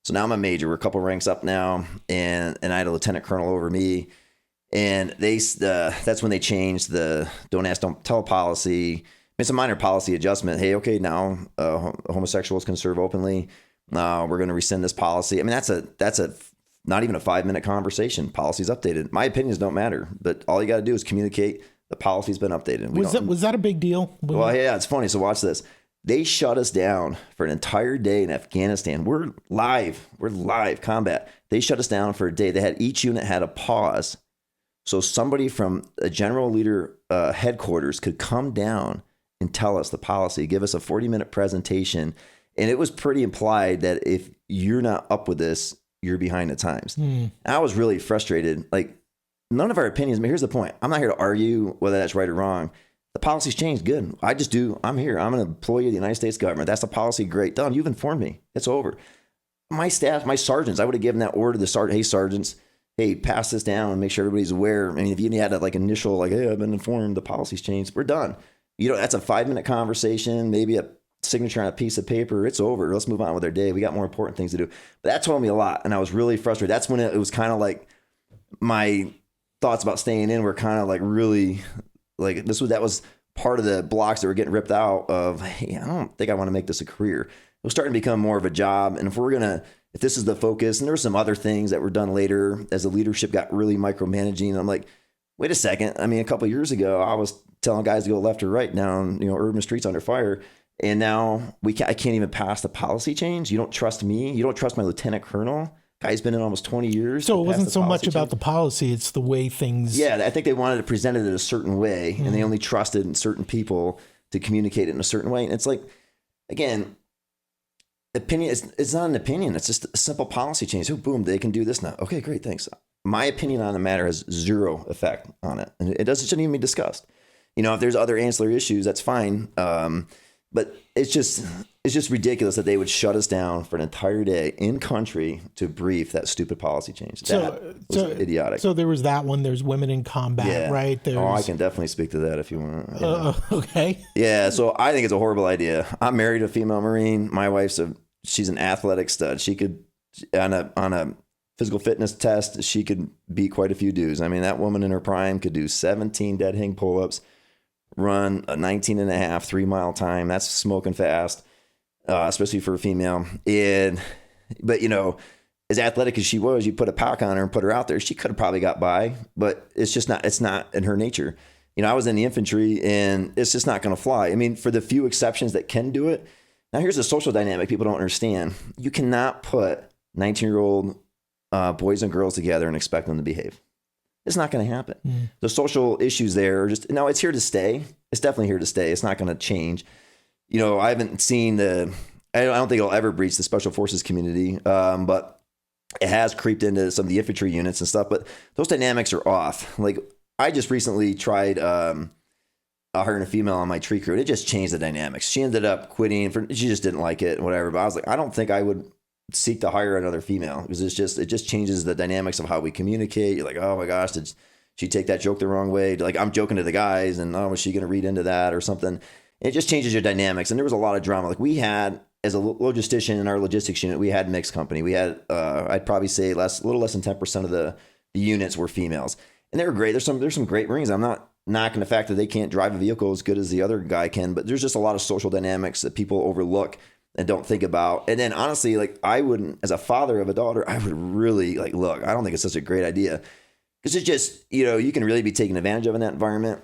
S2: So now I'm a major. We're a couple ranks up now, and I had a lieutenant colonel over me. And that's when they changed the don't ask, don't tell policy. It's a minor policy adjustment. Hey, okay, now homosexuals can serve openly. We're going to rescind this policy. I mean, that's a not even a 5-minute conversation. Policy's updated. My opinions don't matter, but all you got to do is communicate. The policy's been updated.
S1: Was that a big deal?
S2: Well, yeah, it's funny. So watch this. They shut us down for an entire day in Afghanistan. We're live combat. They shut us down for a day. Each unit had a pause. So somebody from a general leader headquarters could come down and tell us the policy, give us a 40-minute presentation. And it was pretty implied that if you're not up with this, you're behind the times. I was really frustrated. Like, none of our opinions, I mean, here's the point. I'm not here to argue whether that's right or wrong. The policy's changed. Good. I'm here. I'm an employee of the United States government. That's the policy. Great. Done. You've informed me. It's over. My staff, my sergeants, I would have given that order to the sergeant. Hey, sergeants, hey, pass this down and make sure everybody's aware. I mean, if you had that initial, hey, I've been informed, the policy's changed. We're done. That's a 5-minute conversation, maybe a signature on a piece of paper. It's over. Let's move on with our day. We got more important things to do. But that told me a lot. And I was really frustrated. That's when it was kind of like my thoughts about staying in were kind of like really like that was part of the blocks that were getting ripped out of, hey, I don't think I want to make this a career. It was starting to become more of a job. And if this is the focus, and there were some other things that were done later as the leadership got really micromanaging. I'm like, wait a second. I mean, a couple of years ago, I was telling guys to go left or right down, urban streets under fire. And now I can't even pass the policy change. You don't trust me. You don't trust my lieutenant colonel. Guy's been in almost 20 years.
S1: So it wasn't so much about the policy. It's the way things.
S2: Yeah, I think they wanted to present it in a certain way, and they only trusted certain people to communicate it in a certain way. And it's like, again, opinion. It's not an opinion. It's just a simple policy change. Oh, boom, they can do this now. Okay, great, thanks. My opinion on the matter has zero effect on it, and it shouldn't even be discussed. If there's other ancillary issues, that's fine. But it's just ridiculous that they would shut us down for an entire day in country to brief that stupid policy change. That was idiotic.
S1: So there was that one. There's women in combat, right?
S2: I can definitely speak to that if you want.
S1: Okay.
S2: Yeah. So I think it's a horrible idea. I'm married to a female Marine. My wife's she's an athletic stud. She could on a physical fitness test, she could beat quite a few dudes. I mean, that woman in her prime could do 17 dead hang pull-ups, run a 19 and a half 3-mile time. That's smoking fast, especially for a female. But as athletic as she was, you put a pack on her and put her out there, she could have probably got by, but it's not in her nature. I was in the infantry, and it's just not going to fly. I mean, for the few exceptions that can do it. Now here's a social dynamic people don't understand. You cannot put 19-year-old boys and girls together and expect them to behave. It's not going to happen. The social issues there are it's here to stay. It's definitely here to stay. It's not going to change. I haven't seen I don't think it'll ever breach the special forces community. But it has creeped into some of the infantry units and stuff, but those dynamics are off. Like, I just recently tried hiring a female on my tree crew, and it just changed the dynamics. She ended up quitting she just didn't like it and whatever. But I was like, I don't think I would seek to hire another female, because it just changes the dynamics of how we communicate. You're like, oh my gosh, did she take that joke the wrong way? Like, I'm joking to the guys, and was she going to read into that or something? It just changes your dynamics. And there was a lot of drama. Like, we had, as a logistician in our logistics unit, we had mixed company. We had, I'd probably say a little less than 10% of the units were females, and they were great. There's some great Marines. I'm not knocking the fact that they can't drive a vehicle as good as the other guy can, but there's just a lot of social dynamics that people overlook and don't think about. And then honestly, like, I wouldn't, as a father of a daughter, I would really look, I don't think it's such a great idea, because it's just, you can really be taken advantage of in that environment.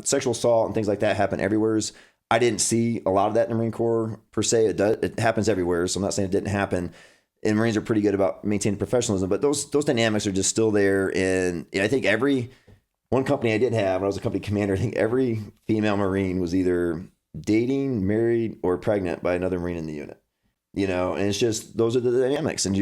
S2: Sexual assault and things like that happen everywhere. I didn't see a lot of that in the Marine Corps per se. It happens everywhere. So I'm not saying it didn't happen. And Marines are pretty good about maintaining professionalism, but those dynamics are just still there. And I think one company I did have, when I was a company commander, I think every female Marine was either dating, married, or pregnant by another Marine in the unit. and it's just, those are the dynamics, and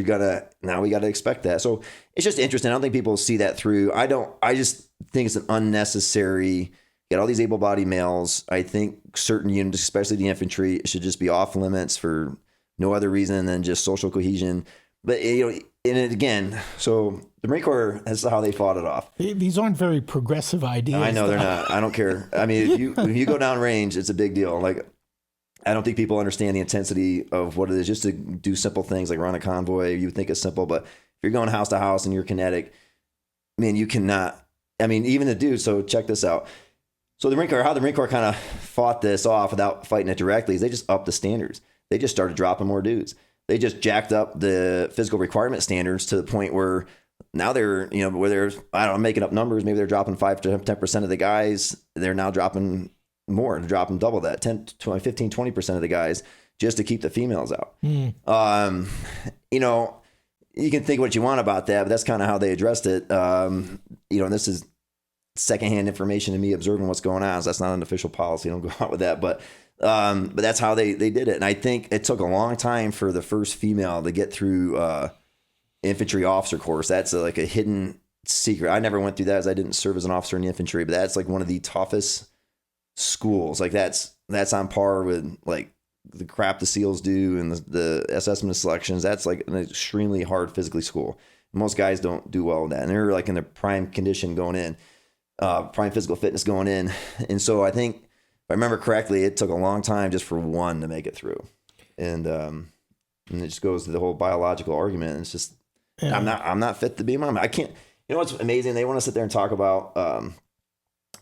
S2: now we gotta expect that. So it's just interesting. I don't think people see that through. I just think it's an unnecessary, get all these able-bodied males. I think certain units, especially the infantry, should just be off limits for no other reason than just social cohesion. But, and again, so the Marine Corps, that's how they fought it off.
S1: These aren't very progressive ideas.
S2: I know they're not. I don't care. I mean, if you go down range, it's a big deal. Like, I don't think people understand the intensity of what it is just to do simple things like run a convoy. You would think it's simple, but if you're going house to house and you're kinetic, man, you cannot. I mean, even the dudes. So check this out. So how the Marine Corps kind of fought this off without fighting it directly is they just upped the standards. They just started dropping more dudes. They just jacked up the physical requirement standards to the point where now they're, where they're, I don't know, I'm making up numbers. Maybe they're dropping 5 to 10% of the guys. They're now dropping more, dropping double that, 10, 20, 15, 20% of the guys just to keep the females out. You can think what you want about that, but that's kind of how they addressed it. And this is secondhand information to me observing what's going on. So that's not an official policy. Don't go out with that, but that's how they did it. And I think it took a long time for the first female to get through infantry officer course. That's like a hidden secret. I never went through that as I didn't serve as an officer in the infantry, but that's like one of the toughest schools. Like that's on par with like the crap the SEALs do and the assessment of selections. That's like an extremely hard physically school. Most guys don't do well with that. And they're like in their prime condition going in, prime physical fitness going in. And so I think, if I remember correctly, it took a long time just for one to make it through. And it just goes to the whole biological argument. It's just, yeah. I'm not fit to be a mom. I can't, what's amazing? They want to sit there and talk about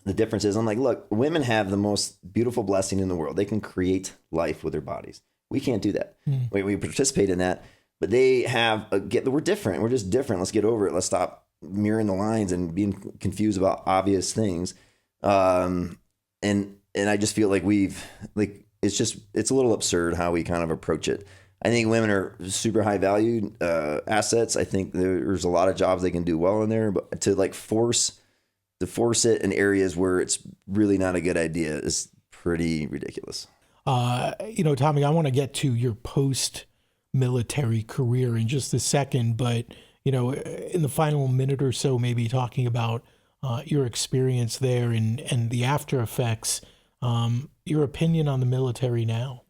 S2: the differences. I'm like, look, women have the most beautiful blessing in the world. They can create life with their bodies. We can't do that. We participate in that, but they have, we're different. We're just different. Let's get over it. Let's stop mirroring the lines and being confused about obvious things. And I just feel like it's a little absurd how we kind of approach it. I think women are super high valued assets. I think there's a lot of jobs they can do well in there, but to force it in areas where it's really not a good idea is pretty ridiculous.
S1: Tommy, I want to get to your post-military career in just a second, but in the final minute or so, maybe talking about your experience there and the after effects. Your opinion on the military now?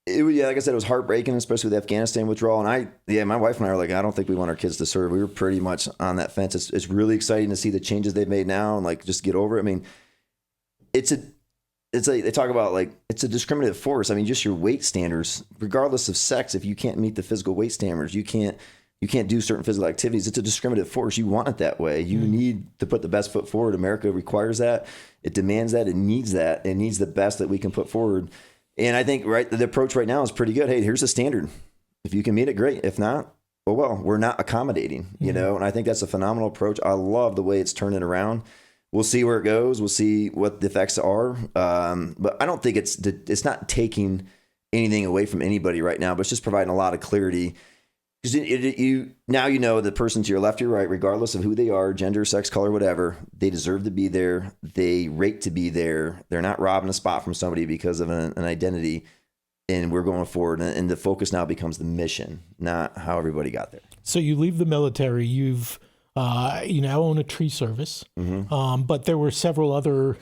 S2: Like I said, it was heartbreaking, especially with the Afghanistan withdrawal. And my wife and I were like, I don't think we want our kids to serve. We were pretty much on that fence. It's really exciting to see the changes they've made now and just get over it. I mean, they talk about it's a discriminative force. I mean, just your weight standards, regardless of sex, if you can't meet the physical weight standards, you can't do certain physical activities. It's a discriminative force. You want it that way. You need to put the best foot forward. America requires that. It demands that. It needs that. It needs the best that we can put forward. And I think the approach right now is pretty good. Hey, here's the standard. If you can meet it, great. If not, well, we're not accommodating, and I think that's a phenomenal approach. I love the way it's turning around. We'll see where it goes. We'll see what the effects are. But I don't think it's not taking anything away from anybody right now, but it's just providing a lot of clarity. Because now the person to your left or your right, regardless of who they are, gender, sex, color, whatever, they deserve to be there. They rate to be there. They're not robbing a spot from somebody because of an identity. And we're going forward. And the focus now becomes the mission, not how everybody got there.
S1: So you leave the military. You now own a tree service, but there were several other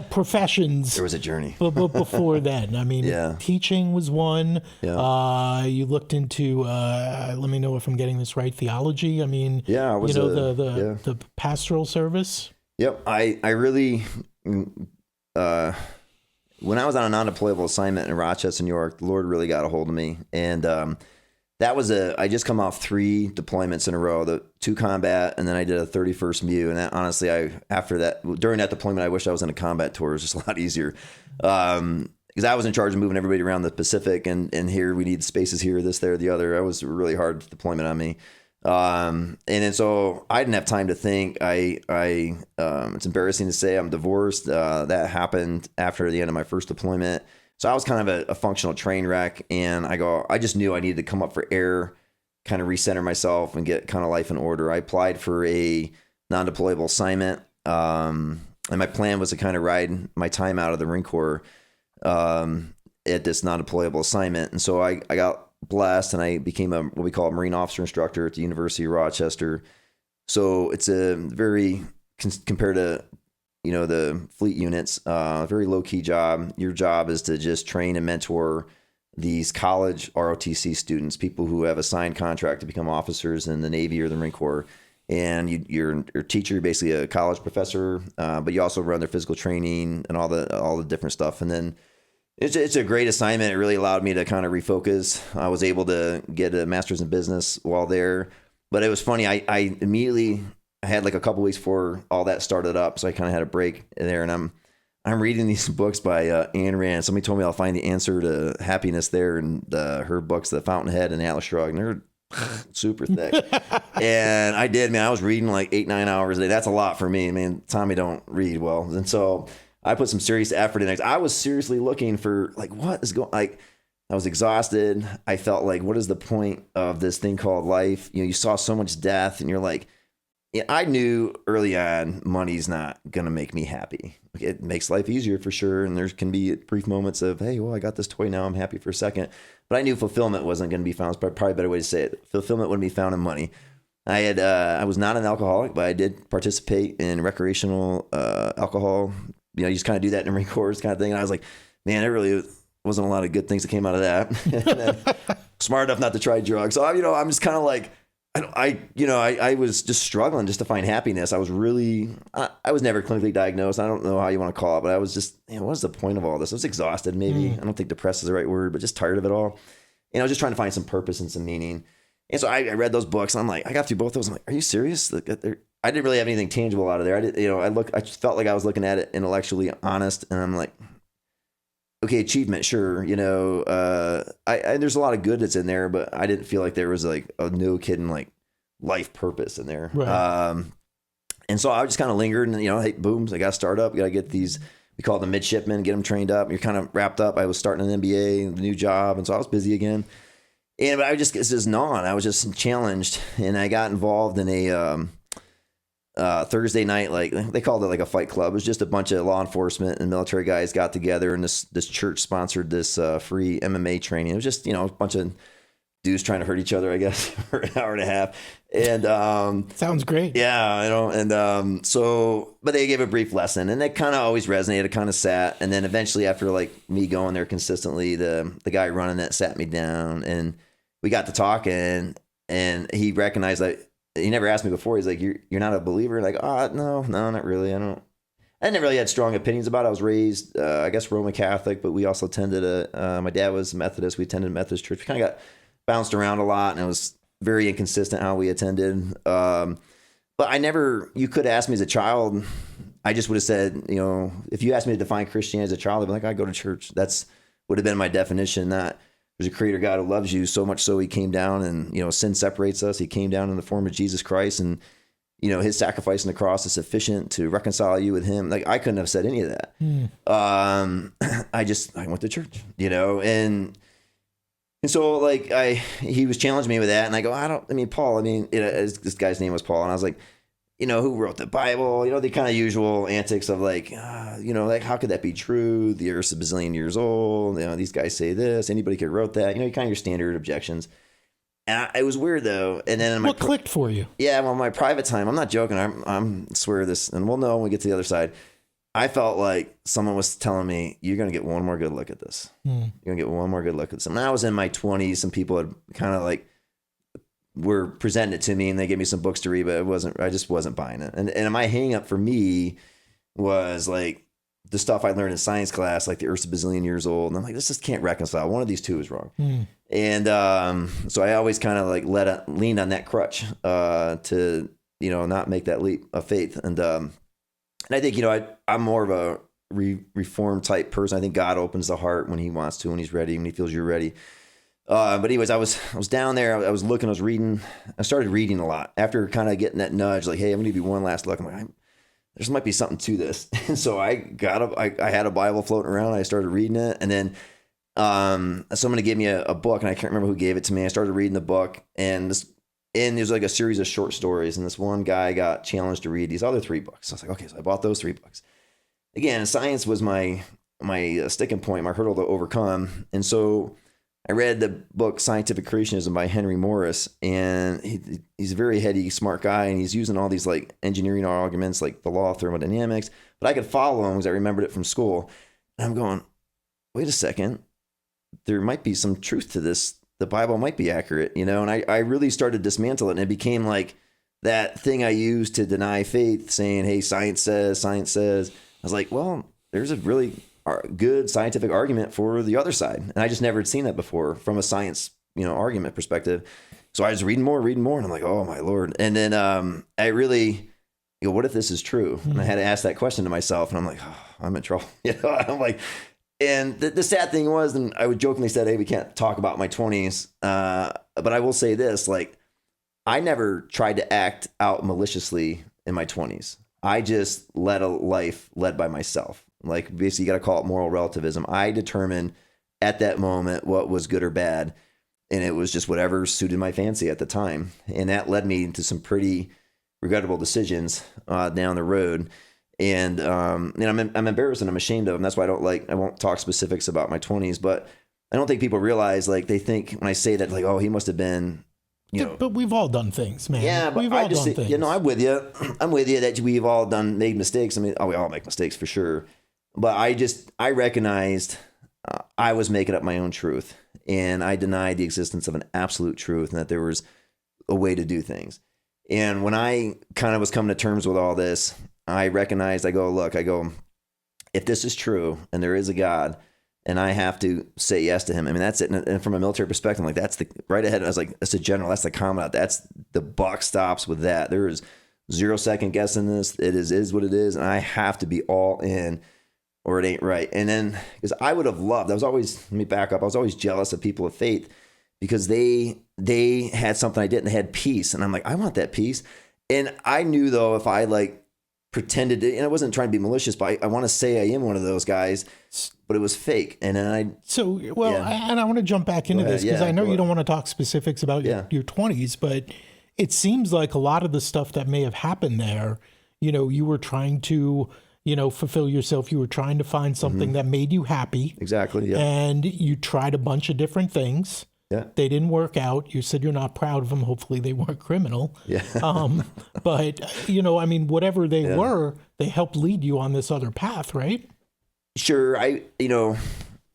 S1: professions.
S2: There was a journey
S1: before then. I mean, teaching was one. Yeah. You looked into. Let me know if I'm getting this right. Theology. I mean,
S2: I was
S1: the pastoral service.
S2: Yep. I really. When I was on a non-deployable assignment in Rochester, New York, the Lord really got a hold of me, and. That was I just come off 3 deployments in a row, the 2 combat, and then I did a 31st MEU. And that, honestly, during that deployment, I wish I was in a combat tour. It was just a lot easier. Because I was in charge of moving everybody around the Pacific, and here we need spaces here, this, there, the other. It was a really hard deployment on me. And then so I didn't have time to think. It's embarrassing to say I'm divorced. That happened after the end of my first deployment. So I was kind of a functional train wreck, and I just knew I needed to come up for air, kind of recenter myself and get kind of life in order. I applied for a non-deployable assignment, and my plan was to kind of ride my time out of the Marine Corps. And at this non-deployable assignment. And so I got blessed and I became what we call a Marine officer instructor at the University of Rochester. So it's a very, compared to, the fleet units, very low key job. Your job is to just train and mentor these college ROTC students, people who have a signed contract to become officers in the Navy or the Marine Corps. And you're teacher, you're basically a college professor, but you also run their physical training and all the different stuff. And then it's a great assignment. It really allowed me to kind of refocus. I was able to get a master's in business while there. But it was funny. I immediately had like a couple weeks before all that started up, so I kind of had a break there. And I'm reading these books by Ayn Rand. Somebody told me I'll find the answer to happiness there, and her books, The Fountainhead and Atlas Shrugged, and they're super thick. And I did, man. I was reading like 8-9 hours a day. That's a lot for me. I mean, Tommy don't read well, and so I put some serious effort in it. I was seriously looking for like what is going. Like I was exhausted. I felt like, what is the point of this thing called life? You saw so much death, and you're like, yeah, I knew early on money's not gonna make me happy. It makes life easier for sure, and there can be brief moments of, hey, well, I got this toy now, I'm happy for a second. But I knew fulfillment wasn't going to be found. It's probably a better way to say it. Fulfillment wouldn't be found in money. I was not an alcoholic, but I did participate in recreational alcohol. You just kind of do that in the Marine Corps kind of thing. And I was like, man, there really wasn't a lot of good things that came out of that. And then, smart enough not to try drugs. So I'm just kind of like, I was just struggling just to find happiness. I was really, I was never clinically diagnosed. I don't know how you want to call it, but I was just, what's the point of all this? I was exhausted, maybe. I don't think depressed is the right word, but just tired of it all. And I was just trying to find some purpose and some meaning. And so I read those books, and I'm like, I got through both those. I'm like, are you serious? I didn't really have anything tangible out of there. I felt like I was looking at it intellectually honest, and I'm like, okay, achievement, sure. There's a lot of good that's in there, but I didn't feel like there was like a no kidding like life purpose in there. Right. And so I just kind of lingered, and hey, boom, I got to start up. Got to get these. We call them midshipmen, get them trained up. You're kind of wrapped up. I was starting an MBA, a new job, and so I was busy again. And but it's just gnawing. I was just challenged, and I got involved in a Thursday night, like they called it like a fight club. It was just a bunch of law enforcement and military guys got together, and this church sponsored this free MMA training. It was just a bunch of dudes trying to hurt each other, I guess, for an hour and a half. And
S1: sounds great.
S2: Yeah, and so, but they gave a brief lesson, and it kind of always resonated. It kind of sat, and then eventually, after like me going there consistently, the guy running it sat me down, and we got to talking, and he recognized that. He never asked me before. He's like, "You're not a believer?" Like, no, not really. I never really had strong opinions about it. I was raised, I guess, Roman Catholic, but we also attended my dad was Methodist. We attended a Methodist church. We kind of got bounced around a lot, and it was very inconsistent how we attended. But you could ask me as a child, I just would have said, if you asked me to define Christianity as a child, I'd be like, I go to church. That's would have been my definition, not there's a creator God who loves you so much so he came down and, sin separates us. He came down in the form of Jesus Christ, and, his sacrifice on the cross is sufficient to reconcile you with him. Like, I couldn't have said any of that. I went to church, and so like he was challenging me with that, and I go, Paul, this guy's name was Paul. And I was like, who wrote the Bible? The kind of usual antics of like, like how could that be true? The earth's a bazillion years old. These guys say this. Anybody could have wrote that. Kind of your standard objections. And it was weird though. And then
S1: what clicked for you? Yeah,
S2: well, my private time. I'm not joking. I'm swear this, and we'll know when we get to the other side. I felt like someone was telling me, "You're gonna get one more good look at this. You're gonna get one more good look at this." And I was in my 20s. Some people had kind of like were presenting it to me, and they gave me some books to read, but I just wasn't buying it. And my hang up for me was like the stuff I learned in science class, like the Earth's a bazillion years old. And I'm like, this just can't reconcile. One of these two is wrong. And so I always kind of like leaned on that crutch to, not make that leap of faith. And I think, I'm more of a reformed type person. I think God opens the heart when he wants to, when he's ready, when he feels you're ready. But anyways, I was down there. I was looking. I was reading. I started reading a lot after kind of getting that nudge, like, "Hey, I'm gonna give you one last look." I'm like, "There might be something to this." And so I had a Bible floating around. I started reading it, and then someone gave me a book, and I can't remember who gave it to me. I started reading the book, and there's like a series of short stories, and this one guy got challenged to read these other 3 books. So I was like, okay, so I bought those 3 books. Again, science was my sticking point, my hurdle to overcome. And so I read the book Scientific Creationism by Henry Morris, and he's a very heady, smart guy, and he's using all these like engineering arguments like the law of thermodynamics, but I could follow him because I remembered it from school. And I'm going, wait a second, there might be some truth to this. The Bible might be accurate, you know? And I really started to dismantle it, and it became like that thing I used to deny faith, saying, hey, science says. I was like, well, there's a really good scientific argument for the other side. And I just never had seen that before from a science, argument perspective. So I was reading more, and I'm like, oh my Lord. And then I really, what if this is true? And I had to ask that question to myself, and I'm like, oh, I'm in trouble. I'm like, and the sad thing was, and I would jokingly said, hey, we can't talk about my 20s. But I will say this, like, I never tried to act out maliciously in my 20s. I just led a life led by myself. Like, basically, you got to call it moral relativism. I determined at that moment what was good or bad, and it was just whatever suited my fancy at the time. And that led me to some pretty regrettable decisions down the road. And I'm embarrassed and I'm ashamed of them. That's why I won't talk specifics about my 20s. But I don't think people realize, like, they think when I say that, like, oh, he must have been.
S1: But we've all done things, man.
S2: Yeah, but
S1: we've all done things.
S2: I'm with you. I'm with you that we've all made mistakes. I mean, we all make mistakes for sure. But I recognized I was making up my own truth, and I denied the existence of an absolute truth and that there was a way to do things. And when I kind of was coming to terms with all this, I recognized, I go, if this is true and there is a God, and I have to say yes to him. I mean, that's it. And from a military perspective, like, that's the right ahead. I was like, that's a general. That's the comment. That's the buck stops with that. There is 0 second guessing this. It is what it is. And I have to be all in or it ain't right. And then, because I would have loved, let me back up. I was always jealous of people of faith because they had something I didn't. They had peace. And I'm like, I want that peace. And I knew, though, if I pretended to, and I wasn't trying to be malicious, but I want to say I am one of those guys, but it was fake. And then
S1: and I want to jump back into this because I know you don't want to talk specifics about your 20s, but it seems like a lot of the stuff that may have happened there, you were trying to, fulfill yourself. You were trying to find something that made you happy.
S2: Exactly. Yeah.
S1: And you tried a bunch of different things.
S2: Yeah.
S1: They didn't work out. You said you're not proud of them. Hopefully they weren't criminal.
S2: Yeah.
S1: But, whatever they were, they helped lead you on this other path, right?
S2: Sure. You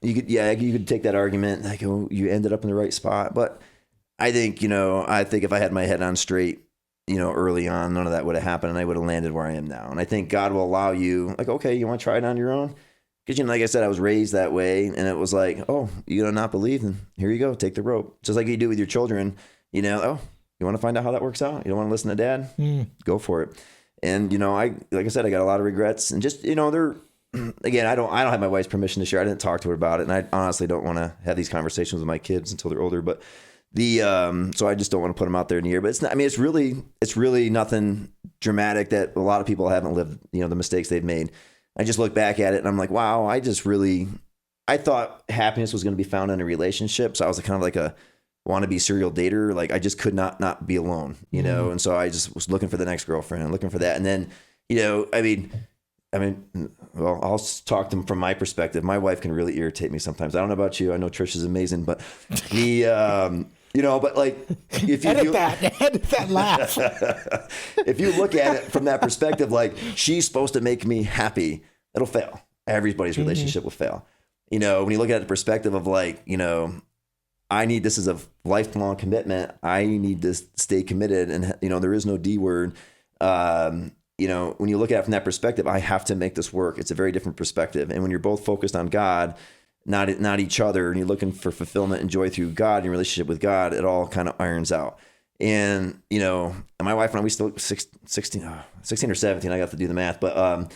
S2: could take that argument. Like, oh, you ended up in the right spot. But I think if I had my head on straight, early on, none of that would have happened and I would have landed where I am now. And I think God will allow you, like, okay, you want to try it on your own? Because, like I said, I was raised that way, and it was like, oh, you not believe, then here you go, take the rope. Just like you do with your children, oh, you want to find out how that works out? You don't want to listen to dad? Go for it. And, like I said, I got a lot of regrets, and just, they're, again, I don't have my wife's permission to share. I didn't talk to her about it, and I honestly don't want to have these conversations with my kids until they're older, but so I just don't want to put them out there in the air. But it's not, I mean, it's really nothing dramatic that a lot of people haven't lived, the mistakes they've made. I just look back at it and I'm like, wow, I thought happiness was going to be found in a relationship. So I was kind of like a wannabe serial dater. Like, I just could not be alone, And so I just was looking for the next girlfriend and looking for that. And then, well, I'll talk to them from my perspective. My wife can really irritate me sometimes. I don't know about you. I know Trish is amazing, but but like, if you
S1: edit that laugh.
S2: If you look at it from that perspective, like, she's supposed to make me happy, it'll fail. Everybody's relationship will fail. When you look at the perspective of like, this is a lifelong commitment. I need to stay committed, and there is no D word. When you look at it from that perspective, I have to make this work. It's a very different perspective. And when you're both focused on God, not each other, and you're looking for fulfillment and joy through God and your relationship with God, it all kind of irons out. And, and my wife and I, we still 16 or 17, I got to do the math, but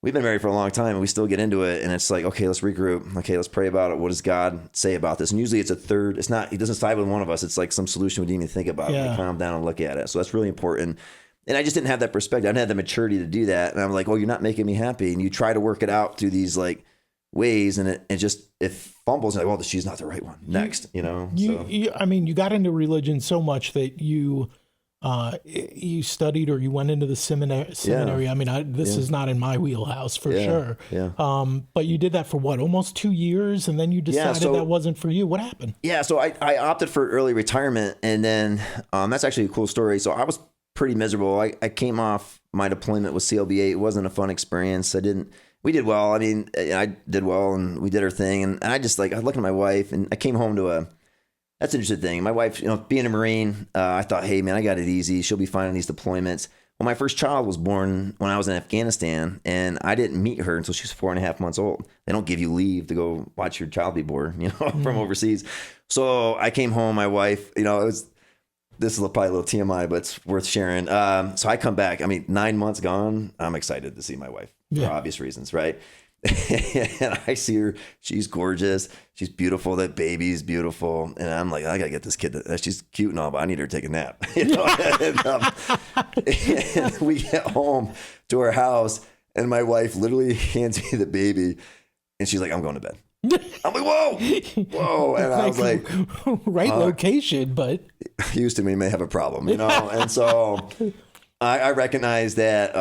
S2: we've been married for a long time and we still get into it. And it's like, okay, let's regroup. Okay, let's pray about it. What does God say about this? And usually it's a third. It's not, he doesn't side with one of us. It's like some solution we didn't even think about. We calm down and look at it. So that's really important. And I just didn't have that perspective. I didn't have the maturity to do that. And I'm like, oh, you're not making me happy. And you try to work it out through these like ways, and it fumbles. Like, well, she's not the right one. Next,
S1: You got into religion so much that you you studied or you went into the seminary. I mean, this is not in my wheelhouse for sure.
S2: Yeah.
S1: But you did that for what, almost 2 years, and then you decided that wasn't for you. What happened?
S2: Yeah, so I opted for early retirement, and then that's actually a cool story. So I was pretty miserable. I came off my deployment with CLB-8. It wasn't a fun experience. We did well. I mean, I did well, and we did our thing. And I just I looked at my wife, and I came home to that's an interesting thing. My wife, being a Marine, I thought, hey, man, I got it easy. She'll be fine on these deployments. Well, my first child was born when I was in Afghanistan, and I didn't meet her until she was 4.5 months old. They don't give you leave to go watch your child be born, from overseas. So I came home, my wife, this is probably a little TMI, but it's worth sharing. So I come back, 9 months gone. I'm excited to see my wife for obvious reasons, right? And I see her, she's gorgeous, she's beautiful, that baby's beautiful, and I'm like, I gotta get this kid, she's cute and all, but I need her to take a nap. And we get home to our house, and my wife literally hands me the baby, and she's like, I'm going to bed. I'm like, whoa. And I was like,
S1: location, but
S2: Houston, we may have a problem, And so I recognize that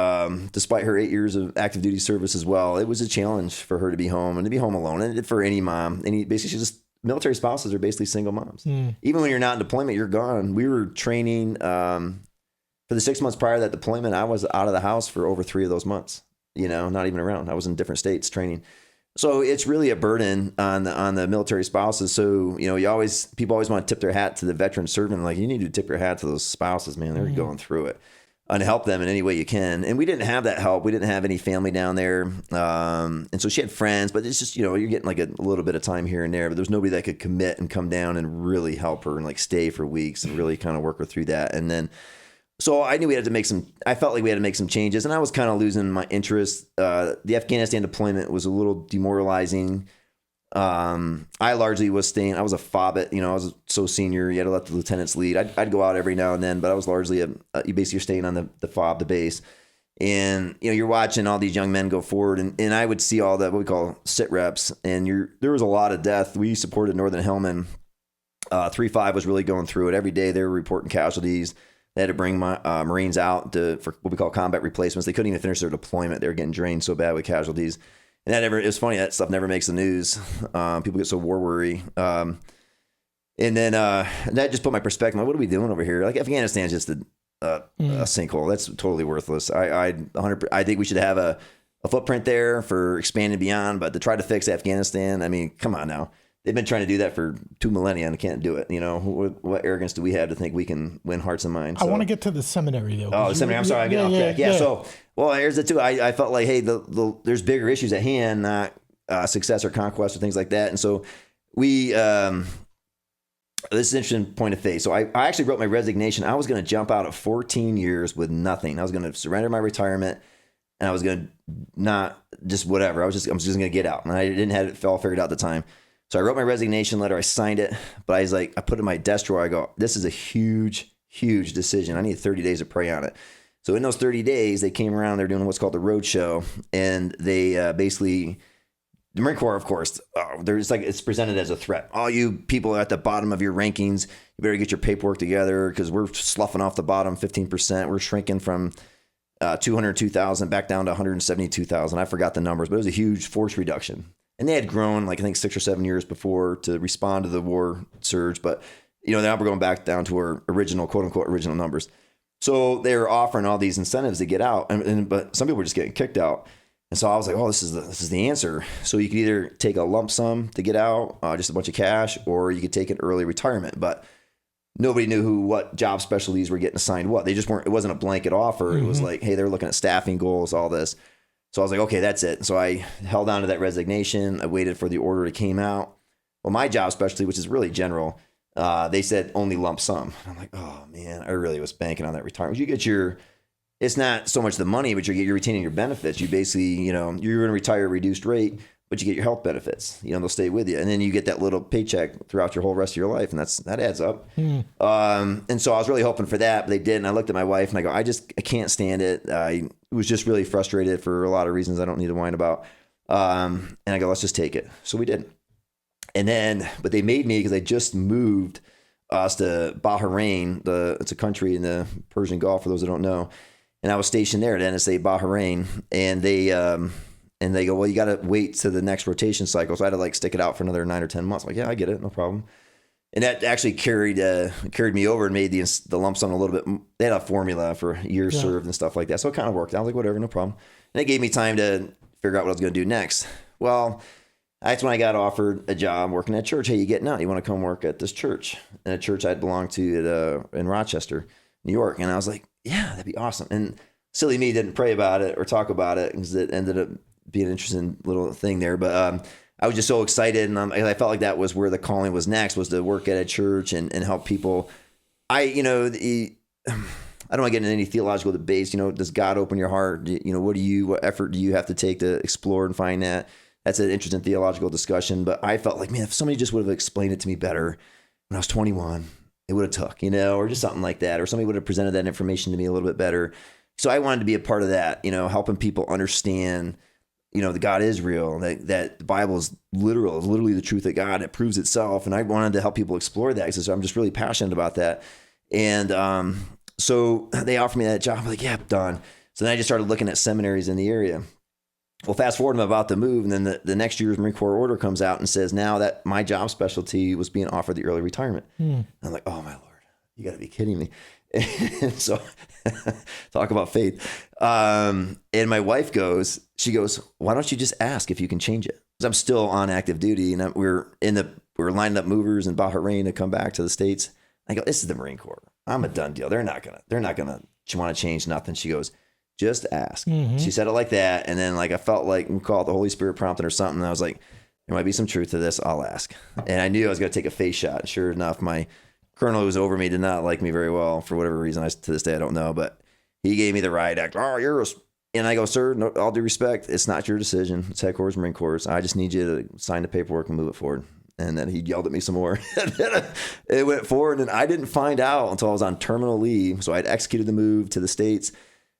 S2: despite her 8 years of active duty service as well, it was a challenge for her to be home and to be home alone. And for any mom, basically military spouses are basically single moms. Even when you're not in deployment, you're gone. We were training for the 6 months prior to that deployment. I was out of the house for over 3 of those months, not even around. I was in different states training. So it's really a burden on the military spouses. So, people always want to tip their hat to the veteran serving. Like, you need to tip your hat to those spouses, man. They're going through it. And help them in any way you can. And we didn't have that help. We didn't have any family down there. And so she had friends, but it's just, you're getting like a little bit of time here and there, but there's nobody that could commit and come down and really help her and stay for weeks and really kind of work her through that. And then, so I knew I felt like we had to make some changes, and I was kind of losing my interest. The Afghanistan deployment was a little demoralizing. I largely was staying. I was a FOB. I was so senior. You had to let the lieutenants lead. I'd go out every now and then, but I was largely you're staying on the FOB, the base, and you're watching all these young men go forward, and I would see all that what we call sit reps, and there was a lot of death. We supported Northern Hellman. 3-5 was really going through it every day. They were reporting casualties. They had to bring my Marines out for what we call combat replacements. They couldn't even finish their deployment. They were getting drained so bad with casualties. And it was funny, that stuff never makes the news. People get so war weary. And then that just put my perspective. What are we doing over here? Like, Afghanistan's just a sinkhole. That's totally worthless. I think we should have a footprint there for expanding beyond, but to try to fix Afghanistan, come on now. They've been trying to do that for 2 millennia and can't do it. What arrogance do we have to think we can win hearts and minds? So.
S1: I want to get to the seminary, though.
S2: Oh, the seminary. I'm sorry. I get off track. Yeah. So, here's it too. I felt like, hey, there's bigger issues at hand, not success or conquest or things like that. And so this is an interesting point of faith. So I actually wrote my resignation. I was going to jump out at 14 years with nothing. I was going to surrender my retirement, and I was going to not just whatever. I'm just going to get out. And I didn't have it all figured out at the time. So I wrote my resignation letter. I signed it, but I put it in my desk drawer. I go, this is a huge, huge decision. I need 30 days to pray on it. So in those 30 days, they came around. They're doing what's called the road show, and they basically, the Marine Corps, of course, it's presented as a threat. All you people at the bottom of your rankings, you better get your paperwork together because we're sloughing off the bottom 15%. We're shrinking from 202,000 back down to 172,000. I forgot the numbers, but it was a huge force reduction. And they had grown, I think 6 or 7 years before to respond to the war surge. But, now we're going back down to our original, quote unquote, original numbers. So they were offering all these incentives to get out. But some people were just getting kicked out. And so I was like, oh, this is the answer. So you could either take a lump sum to get out, just a bunch of cash, or you could take an early retirement. But nobody knew what job specialties were getting assigned what. They just weren't, it wasn't a blanket offer. Mm-hmm. It was like, hey, they're looking at staffing goals, all this. So I was like, okay, that's it. So I held on to that resignation. I waited for the order to came out. Well, my job specialty, which is really general, they said only lump sum. I'm like, oh man, I really was banking on that retirement. You get it's not so much the money, but you're retaining your benefits. You basically, you're going to retire at a reduced rate, but you get your health benefits. They'll stay with you, and then you get that little paycheck throughout your whole rest of your life, and that adds up. And so I was really hoping for that, but they didn't. I looked at my wife and I go, I can't stand it. I was just really frustrated for a lot of reasons I don't need to whine about. And I go, let's just take it. So we did. And then, but they made me, because I just moved us to Bahrain. It's a country in the Persian Gulf for those that don't know. And I was stationed there at NSA Bahrain, and they go, well, you got to wait to the next rotation cycle. So I had to like stick it out for another 9 or 10 months. I'm like, yeah, I get it, no problem. And that actually carried me over and made the lump sum a little bit. They had a formula for years served and stuff like that, so it kind of worked. I was like, whatever, no problem. And it gave me time to figure out what I was going to do next. Well, that's when I got offered a job working at church. Hey, you getting out? You want to come work at this church? And a church I'd belonged to in Rochester, New York. And I was like, yeah, that'd be awesome. And silly me didn't pray about it or talk about it because it ended up being an interesting little thing there. But I was just so excited. And I felt like that was where the calling was next, was to work at a church and help people. I don't want to get into any theological debates. Does God open your heart? What effort do you have to take to explore and find that? That's an interesting theological discussion. But I felt like, man, if somebody just would have explained it to me better when I was 21, it would have took, or just something like that. Or somebody would have presented that information to me a little bit better. So I wanted to be a part of that, helping people understand, that God is real, that the Bible is literal, is literally the truth of God. It proves itself. And I wanted to help people explore that. So I'm just really passionate about that. And so they offered me that job. I'm like, yeah, done. So then I just started looking at seminaries in the area. Well, fast forward, I'm about to move. And then the next year's Marine Corps order comes out and says now that my job specialty was being offered the early retirement. I'm like, oh, my Lord, you got to be kidding me. And so talk about faith. And my wife goes, why don't you just ask if you can change it? Because I'm still on active duty and we're lining up movers in Bahrain to come back to the States. I go, this is the Marine Corps. I'm a done deal. They're not gonna want to change nothing. She goes, just ask. Mm-hmm. She said it like that. And then I felt like we call it the Holy Spirit prompting or something. And I was like, there might be some truth to this. I'll ask. And I knew I was going to take a face shot. Sure enough, my colonel who was over me did not like me very well for whatever reason. To this day, I don't know, but he gave me the riot act. Oh, and I go, sir, no, all due respect, it's not your decision. It's headquarters Marine Corps. I just need you to sign the paperwork and move it forward. And then he yelled at me some more. It went forward, and I didn't find out until I was on terminal leave. So I'd executed the move to the States.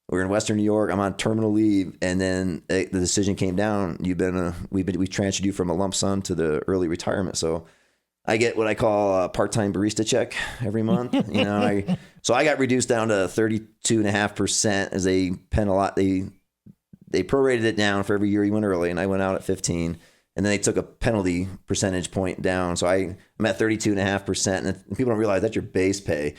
S2: We're in Western New York. I'm on terminal leave, and then the decision came down. We transferred you from a lump sum to the early retirement. So I get what I call a part-time barista check every month. So I got reduced down to 32.5% as a penalty. They prorated it down for every year you went early, and I went out at 15. And then they took a penalty percentage point down. So I'm at 32.5%. And people don't realize that's your base pay.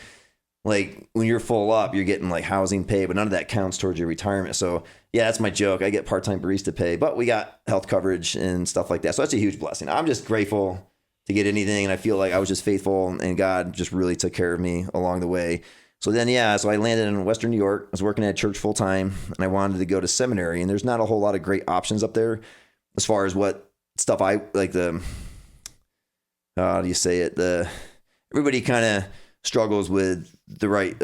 S2: Like when you're full up, you're getting like housing pay, but none of that counts towards your retirement. So yeah, that's my joke. I get part-time barista pay, but we got health coverage and stuff like that. So that's a huge blessing. I'm just grateful to get anything. And I feel like I was just faithful and God just really took care of me along the way. So then, so I landed in Western New York. I was working at church full time and I wanted to go to seminary, and there's not a whole lot of great options up there as far as what stuff I like. How do you say it? Everybody kind of struggles with the right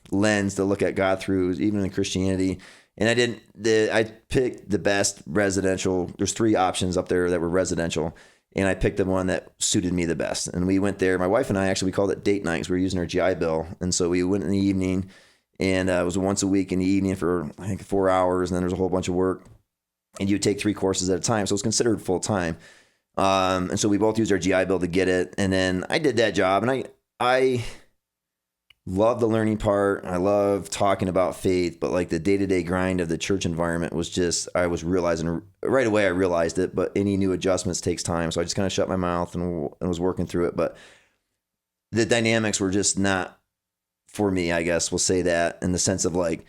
S2: lens to look at God through, even in Christianity. And I picked the best residential. There's 3 options up there that were residential, and I picked the one that suited me the best. And we went there. My wife and I we called it date night because we were using our GI Bill. And so we went in the evening, and it was once a week in the evening for I think 4 hours, and then there's a whole bunch of work. And you take 3 courses at a time, so it's considered full time. And so we both used our GI Bill to get it. And then I did that job, and I love the learning part. I love talking about faith, but like the day-to-day grind of the church environment was just, I was realizing right away, I realized it, but any new adjustments takes time. So I just kind of shut my mouth and was working through it. But the dynamics were just not for me, I guess we'll say that, in the sense of like,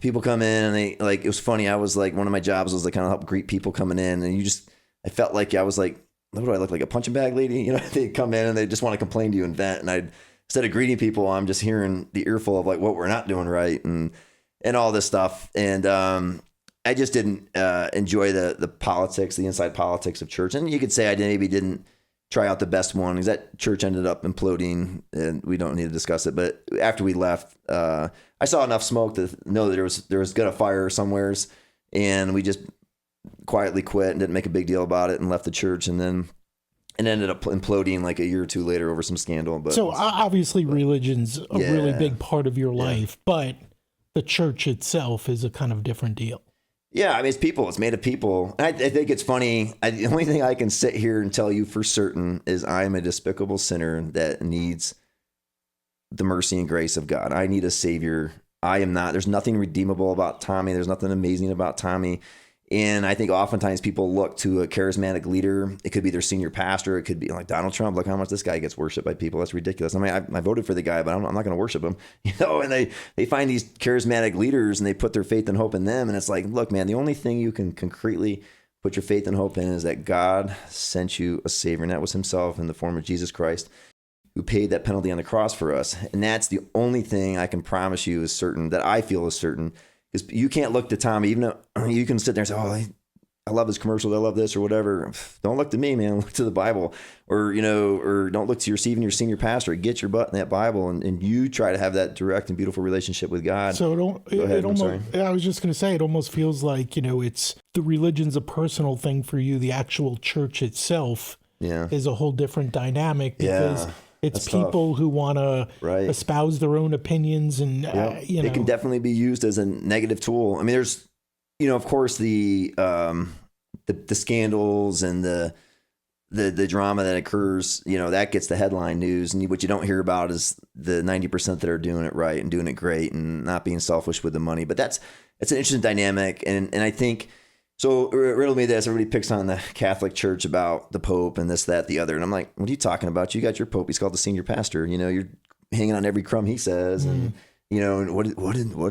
S2: people come in and they it was funny. I was like, one of my jobs was to kind of help greet people coming in, and I felt like I was like, what do I look like, a punching bag lady? They come in and they just want to complain to you and vent. And instead of greeting people, I'm just hearing the earful of like what we're not doing right and all this stuff. And I just didn't enjoy the politics, the inside politics of church. And you could say I maybe didn't try out the best one, because that church ended up imploding, and we don't need to discuss it. But after we left, I saw enough smoke to know that there was gonna fire somewheres, and we just quietly quit and didn't make a big deal about it and left the church. And then it ended up imploding like a year or 2 later over some scandal. But
S1: so obviously religion's a really big part of your life, but the church itself is a kind of different deal.
S2: Yeah, I mean, it's people. It's made of people. And I think it's funny. The only thing I can sit here and tell you for certain is I am a despicable sinner that needs the mercy and grace of God. I need a savior. I am not. There's nothing redeemable about Tommy. There's nothing amazing about Tommy. And I think oftentimes people look to a charismatic leader. It could be their senior pastor. It could be like Donald Trump. Look how much this guy gets worshipped by people. That's ridiculous. I mean, I voted for the guy, but I'm not going to worship him. And they find these charismatic leaders and they put their faith and hope in them. And it's like, look, man, the only thing you can concretely put your faith and hope in is that God sent you a savior, and that was himself in the form of Jesus Christ, who paid that penalty on the cross for us. And that's the only thing I can promise you is certain, that I feel is certain. Because you can't look to Tommy, even though you can sit there and say, oh, I love his commercials, I love this or whatever. Don't look to me, man. Look to the Bible. Or don't look to your senior pastor. Get your butt in that Bible and you try to have that direct and beautiful relationship with God.
S1: So I was just going to say, it almost feels like, it's the religion's a personal thing for you. The actual church itself is a whole different dynamic because it's people who want to espouse their own opinions, and
S2: it can definitely be used as a negative tool. I mean, there's, of course, the scandals and the drama that occurs. That gets the headline news, and what you don't hear about is the 90% that are doing it right and doing it great and not being selfish with the money. But it's an interesting dynamic, and I think. So riddle me this, everybody picks on the Catholic Church about the Pope and this, that, the other. And I'm like, what are you talking about? You got your Pope. He's called the senior pastor. You're hanging on every crumb he says. And, what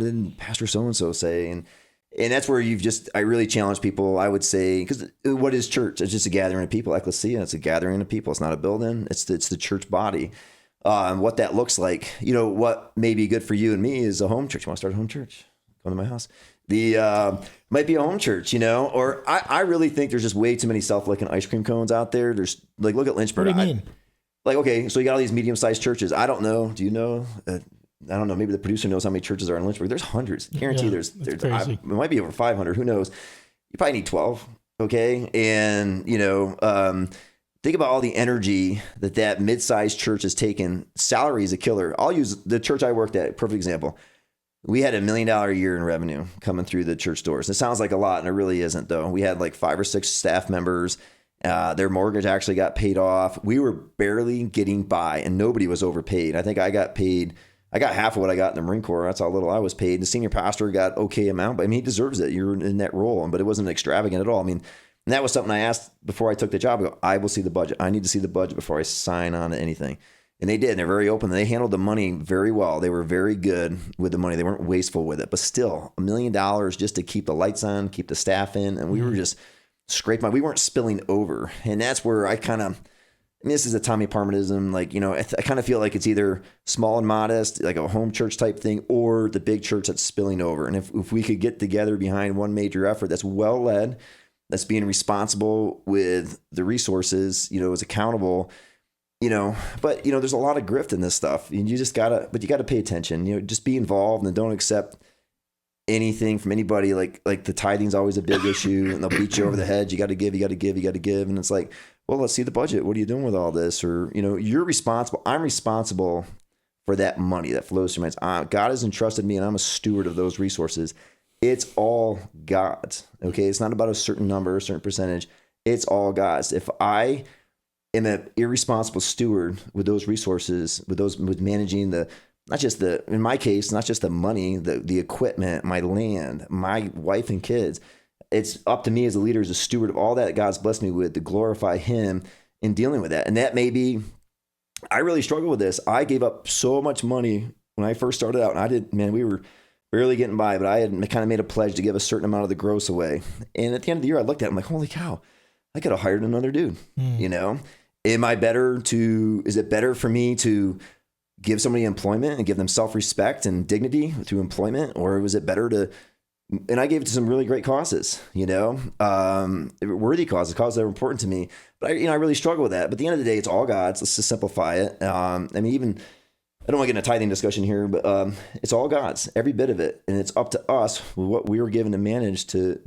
S2: did Pastor so-and-so say? And that's where I really challenge people, I would say, because what is church? It's just a gathering of people. Ecclesia, it's a gathering of people. It's not a building. It's the church body. What that looks like, what may be good for you and me is a home church. You want to start a home church? Come to my house. Might be a home church, or I really think there's just way too many self-licking ice cream cones out there. There's like, look at Lynchburg.
S1: What do you mean?
S2: Okay, so you got all these medium-sized churches. I don't know. Do you know? I don't know. Maybe the producer knows how many churches are in Lynchburg. There's hundreds. Guarantee there's it might be over 500. Who knows? You probably need 12. Okay. And, think about all the energy that mid-sized church has taken. Salary is a killer. I'll use the church I worked at. Perfect example. We had $1 million a year in revenue coming through the church doors. It sounds like a lot, and it really isn't, though. We had like 5 or 6 staff members. Their mortgage actually got paid off. We were barely getting by, and nobody was overpaid. I think I got half of what I got in the Marine Corps. That's how little I was paid. The senior pastor got okay amount, but I mean, he deserves it. You're in that role, but it wasn't extravagant at all. I mean, and that was something I asked before I took the job. I will see the budget. I need to see the budget before I sign on to anything. And they did. And they're very open. They handled the money very well. They were very good with the money. They weren't wasteful with it. But still, $1 million just to keep the lights on, keep the staff in. And we were just scraping. We weren't spilling over. And that's where I mean, this is a Tommy Parmitism. Like, I kind of feel like it's either small and modest, like a home church type thing, or the big church that's spilling over. And if we could get together behind one major effort that's well led, that's being responsible with the resources, is accountable. But there's a lot of grift in this stuff, and you gotta pay attention. Just be involved and don't accept anything from anybody. Like the tithing's always a big issue, and they'll beat you over the head. You got to give, and it's like, well, let's see the budget. What are you doing with all this? Or you're responsible. I'm responsible for that money that flows through my hands. God has entrusted me, and I'm a steward of those resources. It's all God's. Okay, it's not about a certain number, a certain percentage. It's all God's. If I am an irresponsible steward with those resources, with managing in my case, not just the money, the equipment, my land, my wife and kids. It's up to me as a leader, as a steward of all that God's blessed me with, to glorify Him in dealing with that. And that may be, I really struggle with this. I gave up so much money when I first started out, and we were barely getting by, but I had kind of made a pledge to give a certain amount of the gross away. And at the end of the year, I looked at it, I'm like, holy cow, I could have hired another dude. Is it better for me to give somebody employment and give them self-respect and dignity through employment? Or was it better and I gave it to some really great causes, worthy causes that were important to me. But I really struggle with that. But at the end of the day, it's all God's. Let's just simplify it. I don't want to get in a tithing discussion here, but it's all God's, every bit of it. And it's up to us, what we were given to manage to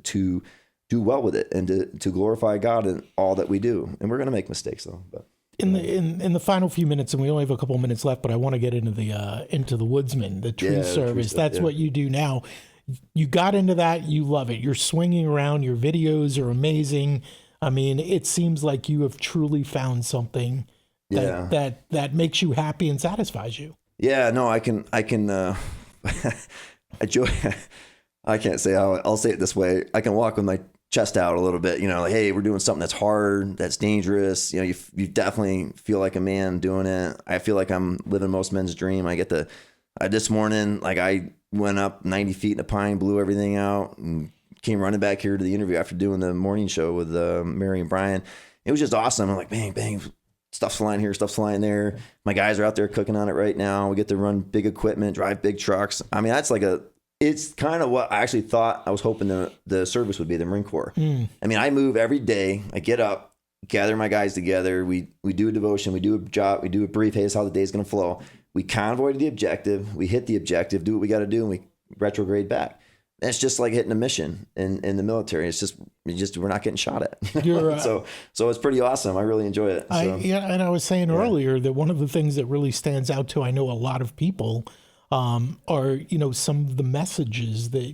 S2: do well with it and to glorify God in all that we do. And we're going to make mistakes though. But
S1: in the final few minutes, and we only have a couple of minutes left, but I want to get into the Woodsman, the tree service. That's what you do now. you got into that. You love it. You're swinging around. Your videos are amazing. I mean, it seems like you have truly found something that makes you happy and satisfies you.
S2: Yeah, no, I can, I enjoy, I can't say how, I'll say it this way. I can walk with my chest out a little bit, like, hey, we're doing something that's hard, that's dangerous. You definitely feel like a man doing it. I feel like I'm living most men's dream. This morning, like I went up 90 feet in a pine, blew everything out, and came running back here to the interview after doing the morning show with Mary and Brian. It was just awesome. I'm like, bang, bang, stuff's flying here, stuff's flying there. My guys are out there cooking on it right now. We get to run big equipment, drive big trucks. I mean, it's kind of what I actually thought I was hoping the service would be, the Marine Corps. I mean, I move every day. I get up, gather my guys together. We do a devotion. We do a job. We do a brief. Hey, this is how the day's going to flow. We convoy to the objective. We hit the objective, do what we got to do, and we retrograde back. And it's just like hitting a mission in the military. It's just we're not getting shot at. So it's pretty awesome. I really enjoy it. So.
S1: And I was saying earlier that one of the things that really stands out to, I know, a lot of people are, some of the messages that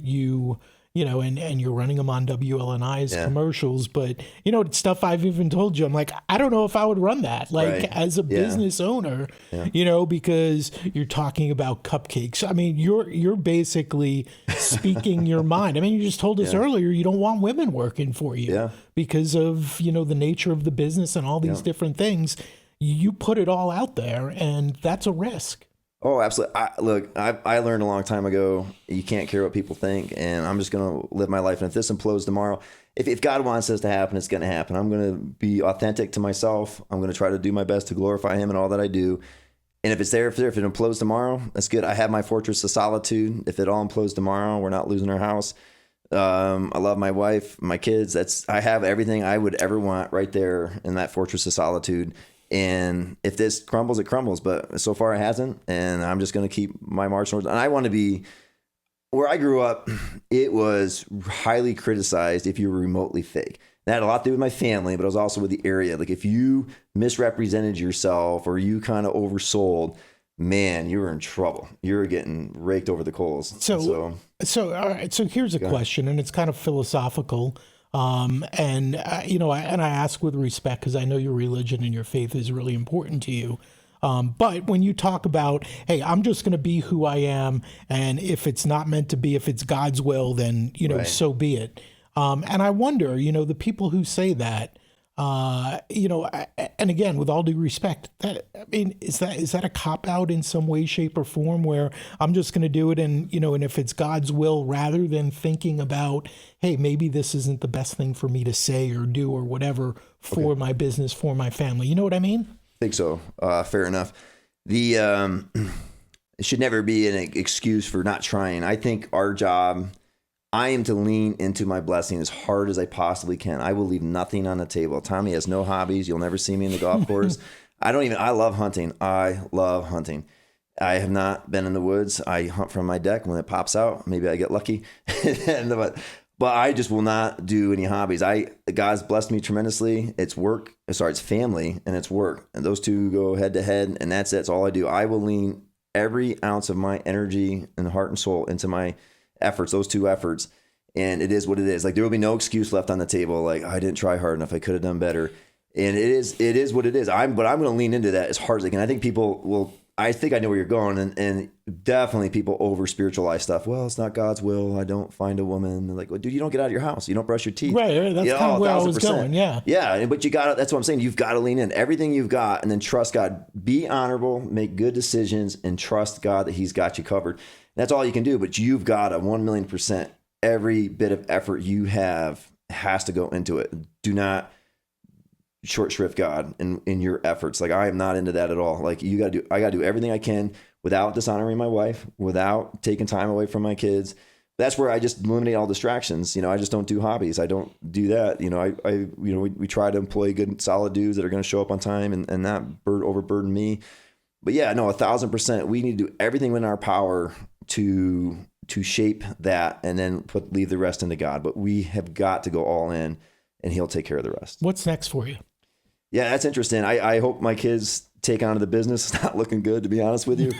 S1: and you're running them on WLNI's commercials, but it's stuff I've even told you. I'm like, I don't know if I would run that, as a business owner, because you're talking about cupcakes. I mean, you're basically speaking your mind. I mean, you just told us earlier, you don't want women working for you because of, the nature of the business and all these different things. You put it all out there, and that's a risk.
S2: Oh, absolutely. I learned a long time ago, you can't care what people think, and I'm just going to live my life. And if this implodes tomorrow, if God wants this to happen, it's going to happen. I'm going to be authentic to myself. I'm going to try to do my best to glorify him in all that I do. And if it implodes tomorrow, that's good. I have my fortress of solitude. If it all implodes tomorrow, we're not losing our house. I love my wife, my kids. I have everything I would ever want right there in that fortress of solitude. And if this crumbles, it crumbles. But so far it hasn't. And I'm just going to keep my march north. And I want to be where I grew up. It was highly criticized if you were remotely fake. That had a lot to do with my family, but it was also with the area. Like if you misrepresented yourself or you kind of oversold, man, you were in trouble. You were getting raked over the coals.
S1: So all right. So here's a question, and it's kind of philosophical. And I ask with respect because I know your religion and your faith is really important to you. But when you talk about, hey, I'm just going to be who I am, and if it's not meant to be, if it's God's will, then, so be it. And I wonder, the people who say that, and again, with all due respect, is that a cop out in some way, shape, or form where I'm just going to do it and if it's God's will, rather than thinking about, hey, maybe this isn't the best thing for me to say or do or whatever for my business, for my family. You know what I mean?
S2: I think so. Fair enough. It should never be an excuse for not trying. I think our job, I am to lean into my blessing as hard as I possibly can. I will leave nothing on the table. Tommy has no hobbies. You'll never see me in the golf course. I love hunting. I love hunting. I have not been in the woods. I hunt from my deck when it pops out. Maybe I get lucky. But I just will not do any hobbies. God's blessed me tremendously. It's family and it's work. And those two go head to head, and that's it. That's all I do. I will lean every ounce of my energy and heart and soul into my efforts, those two efforts. And it is what it is. Like there will be no excuse left on the table. Like I didn't try hard enough. I could have done better. And it is what it is. But I'm going to lean into that as hard as I can. I think people will, I think I know where you're going. And definitely people over spiritualize stuff. Well, it's not God's will. I don't find a woman. They're like, well, dude, you don't get out of your house. You don't brush your teeth.
S1: Right. That's kind of where I was going. Yeah.
S2: Yeah. But that's what I'm saying. You've got to lean in everything you've got and then trust God. Be honorable, make good decisions, and trust God that he's got you covered. That's all you can do, but you've got a 1,000,000%. Every bit of effort you have has to go into it. Do not short shrift God in your efforts. Like I am not into that at all. Like I got to do everything I can without dishonoring my wife, without taking time away from my kids. That's where I just eliminate all distractions. I just don't do hobbies. I don't do that. We try to employ good, solid dudes that are going to show up on time and not overburden me. But yeah, no, 1,000%. We need to do everything in our power to shape that and then leave the rest into God. But we have got to go all in and he'll take care of the rest.
S1: What's next for you?
S2: Yeah, that's interesting. I hope my kids take on the business. It's not looking good, to be honest with you.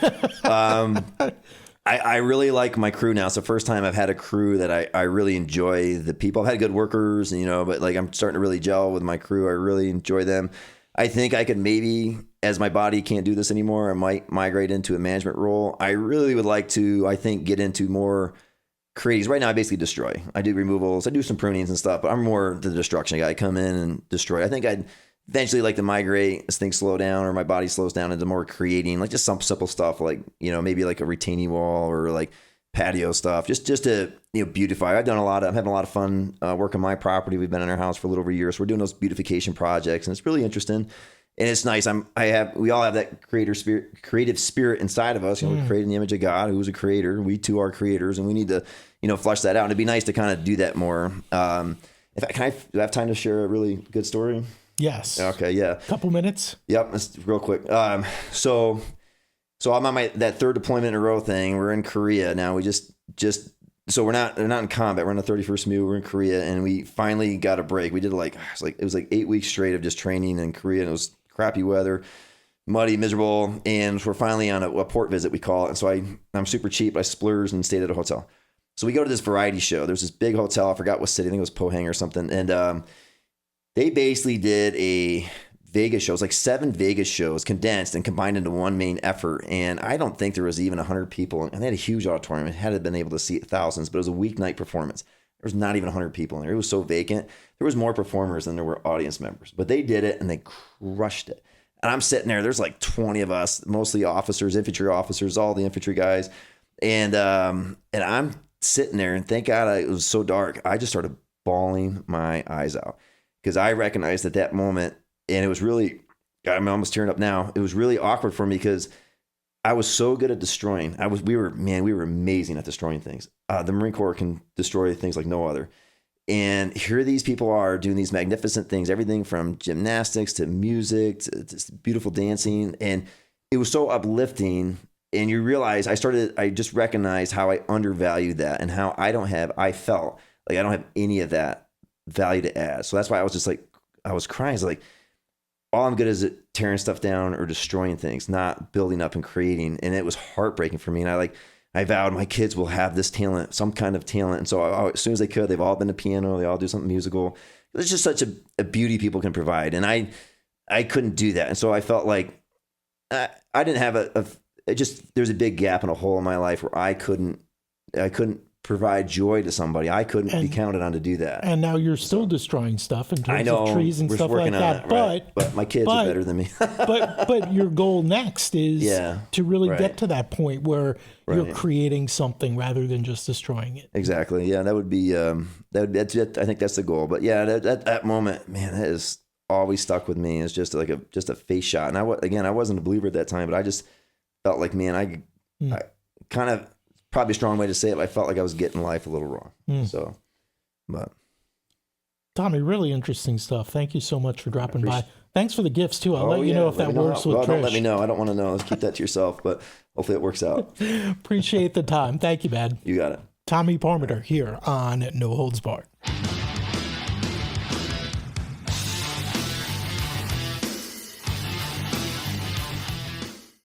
S2: I really like my crew now. It's the first time I've had a crew that I really enjoy the people. I've had good workers, and, but like I'm starting to really gel with my crew. I really enjoy them. I think I could maybe, as my body can't do this anymore, I might migrate into a management role. I really would like to, I think, get into more creatives. Right now, I basically destroy. I do removals. I do some prunings and stuff, but I'm more the destruction guy. I come in and destroy. I think I'd eventually like to migrate as things slow down or my body slows down into more creating, like just some simple stuff like, maybe like a retaining wall or like patio stuff, just to, beautify. I'm having a lot of fun working my property. We've been in our house for a little over a year. So we're doing those beautification projects and it's really interesting. And it's nice. We all have that creative spirit inside of us. We're creating the image of God, who's a creator. We too are creators, and we need to, flush that out. And it'd be nice to kind of do that more. Do I have time to share a really good story?
S1: Yes.
S2: Okay. Yeah.
S1: Couple minutes.
S2: Yep. That's real quick. So I'm on that third deployment in a row thing. We're in Korea now. We so we're not in combat. We're on the 31st MEU. We're in Korea, and we finally got a break. We did it was like 8 weeks straight of just training in Korea, and it was crappy weather, muddy, miserable, and we're finally on a port visit, we call it. And so I'm super cheap. I splurged and stayed at a hotel. So we go to this variety show. There's this big hotel. I forgot what city. I think it was Pohang or something. And they basically did a Vegas show. It was like 7 Vegas shows condensed and combined into one main effort. And I don't think there was even 100 people. And they had a huge auditorium. It had been able to seat thousands, but it was a weeknight performance. There was not even 100 people in there. It was so vacant. There was more performers than there were audience members. But they did it, and they crushed it. And I'm sitting there. There's like 20 of us, mostly officers, infantry officers, all the infantry guys. And I'm sitting there, and thank God it was so dark. I just started bawling my eyes out because I recognized at that moment, and it was really, I'm almost tearing up now. It was really awkward for me because I was so good at destroying. We were amazing at destroying things. The Marine Corps can destroy things like no other. And here these people are doing these magnificent things, everything from gymnastics to music to beautiful dancing. And it was so uplifting. And you realize I just recognized how I undervalued that and how I felt like I don't have any of that value to add. So that's why I was just like, I was crying. It's like, all I'm good is at tearing stuff down or destroying things, not building up and creating. And it was heartbreaking for me. And I vowed my kids will have this talent, some kind of talent. And so as soon as they could, they've all been to piano. They all do something musical. It's just such a beauty people can provide. And I couldn't do that. And so I felt like I didn't have there's a big gap and a hole in my life where I couldn't provide joy to somebody. I couldn't be counted on to do that.
S1: And now you're still destroying stuff in terms of trees and stuff like that.
S2: Right? But my kids are better than me.
S1: but your goal next is to really get to that point where you're creating something rather than just destroying it.
S2: Exactly. Yeah, that would be I think that's the goal. But yeah, that moment, man, that has always stuck with me. It's just like a face shot. And I wasn't a believer at that time, but I just felt like, man, I kind of, probably a strong way to say it, but I felt like I was getting life a little wrong. So, but
S1: Tommy, really interesting stuff. Thank you so much for dropping by. Thanks for the gifts too. I'll let you know if that works with Trish.
S2: Don't let me know. I don't want to know. Let's keep that to yourself, but hopefully it works out.
S1: Appreciate the time. Thank you, man.
S2: You got it.
S1: Tommy Parmiter here on No Holds Barred.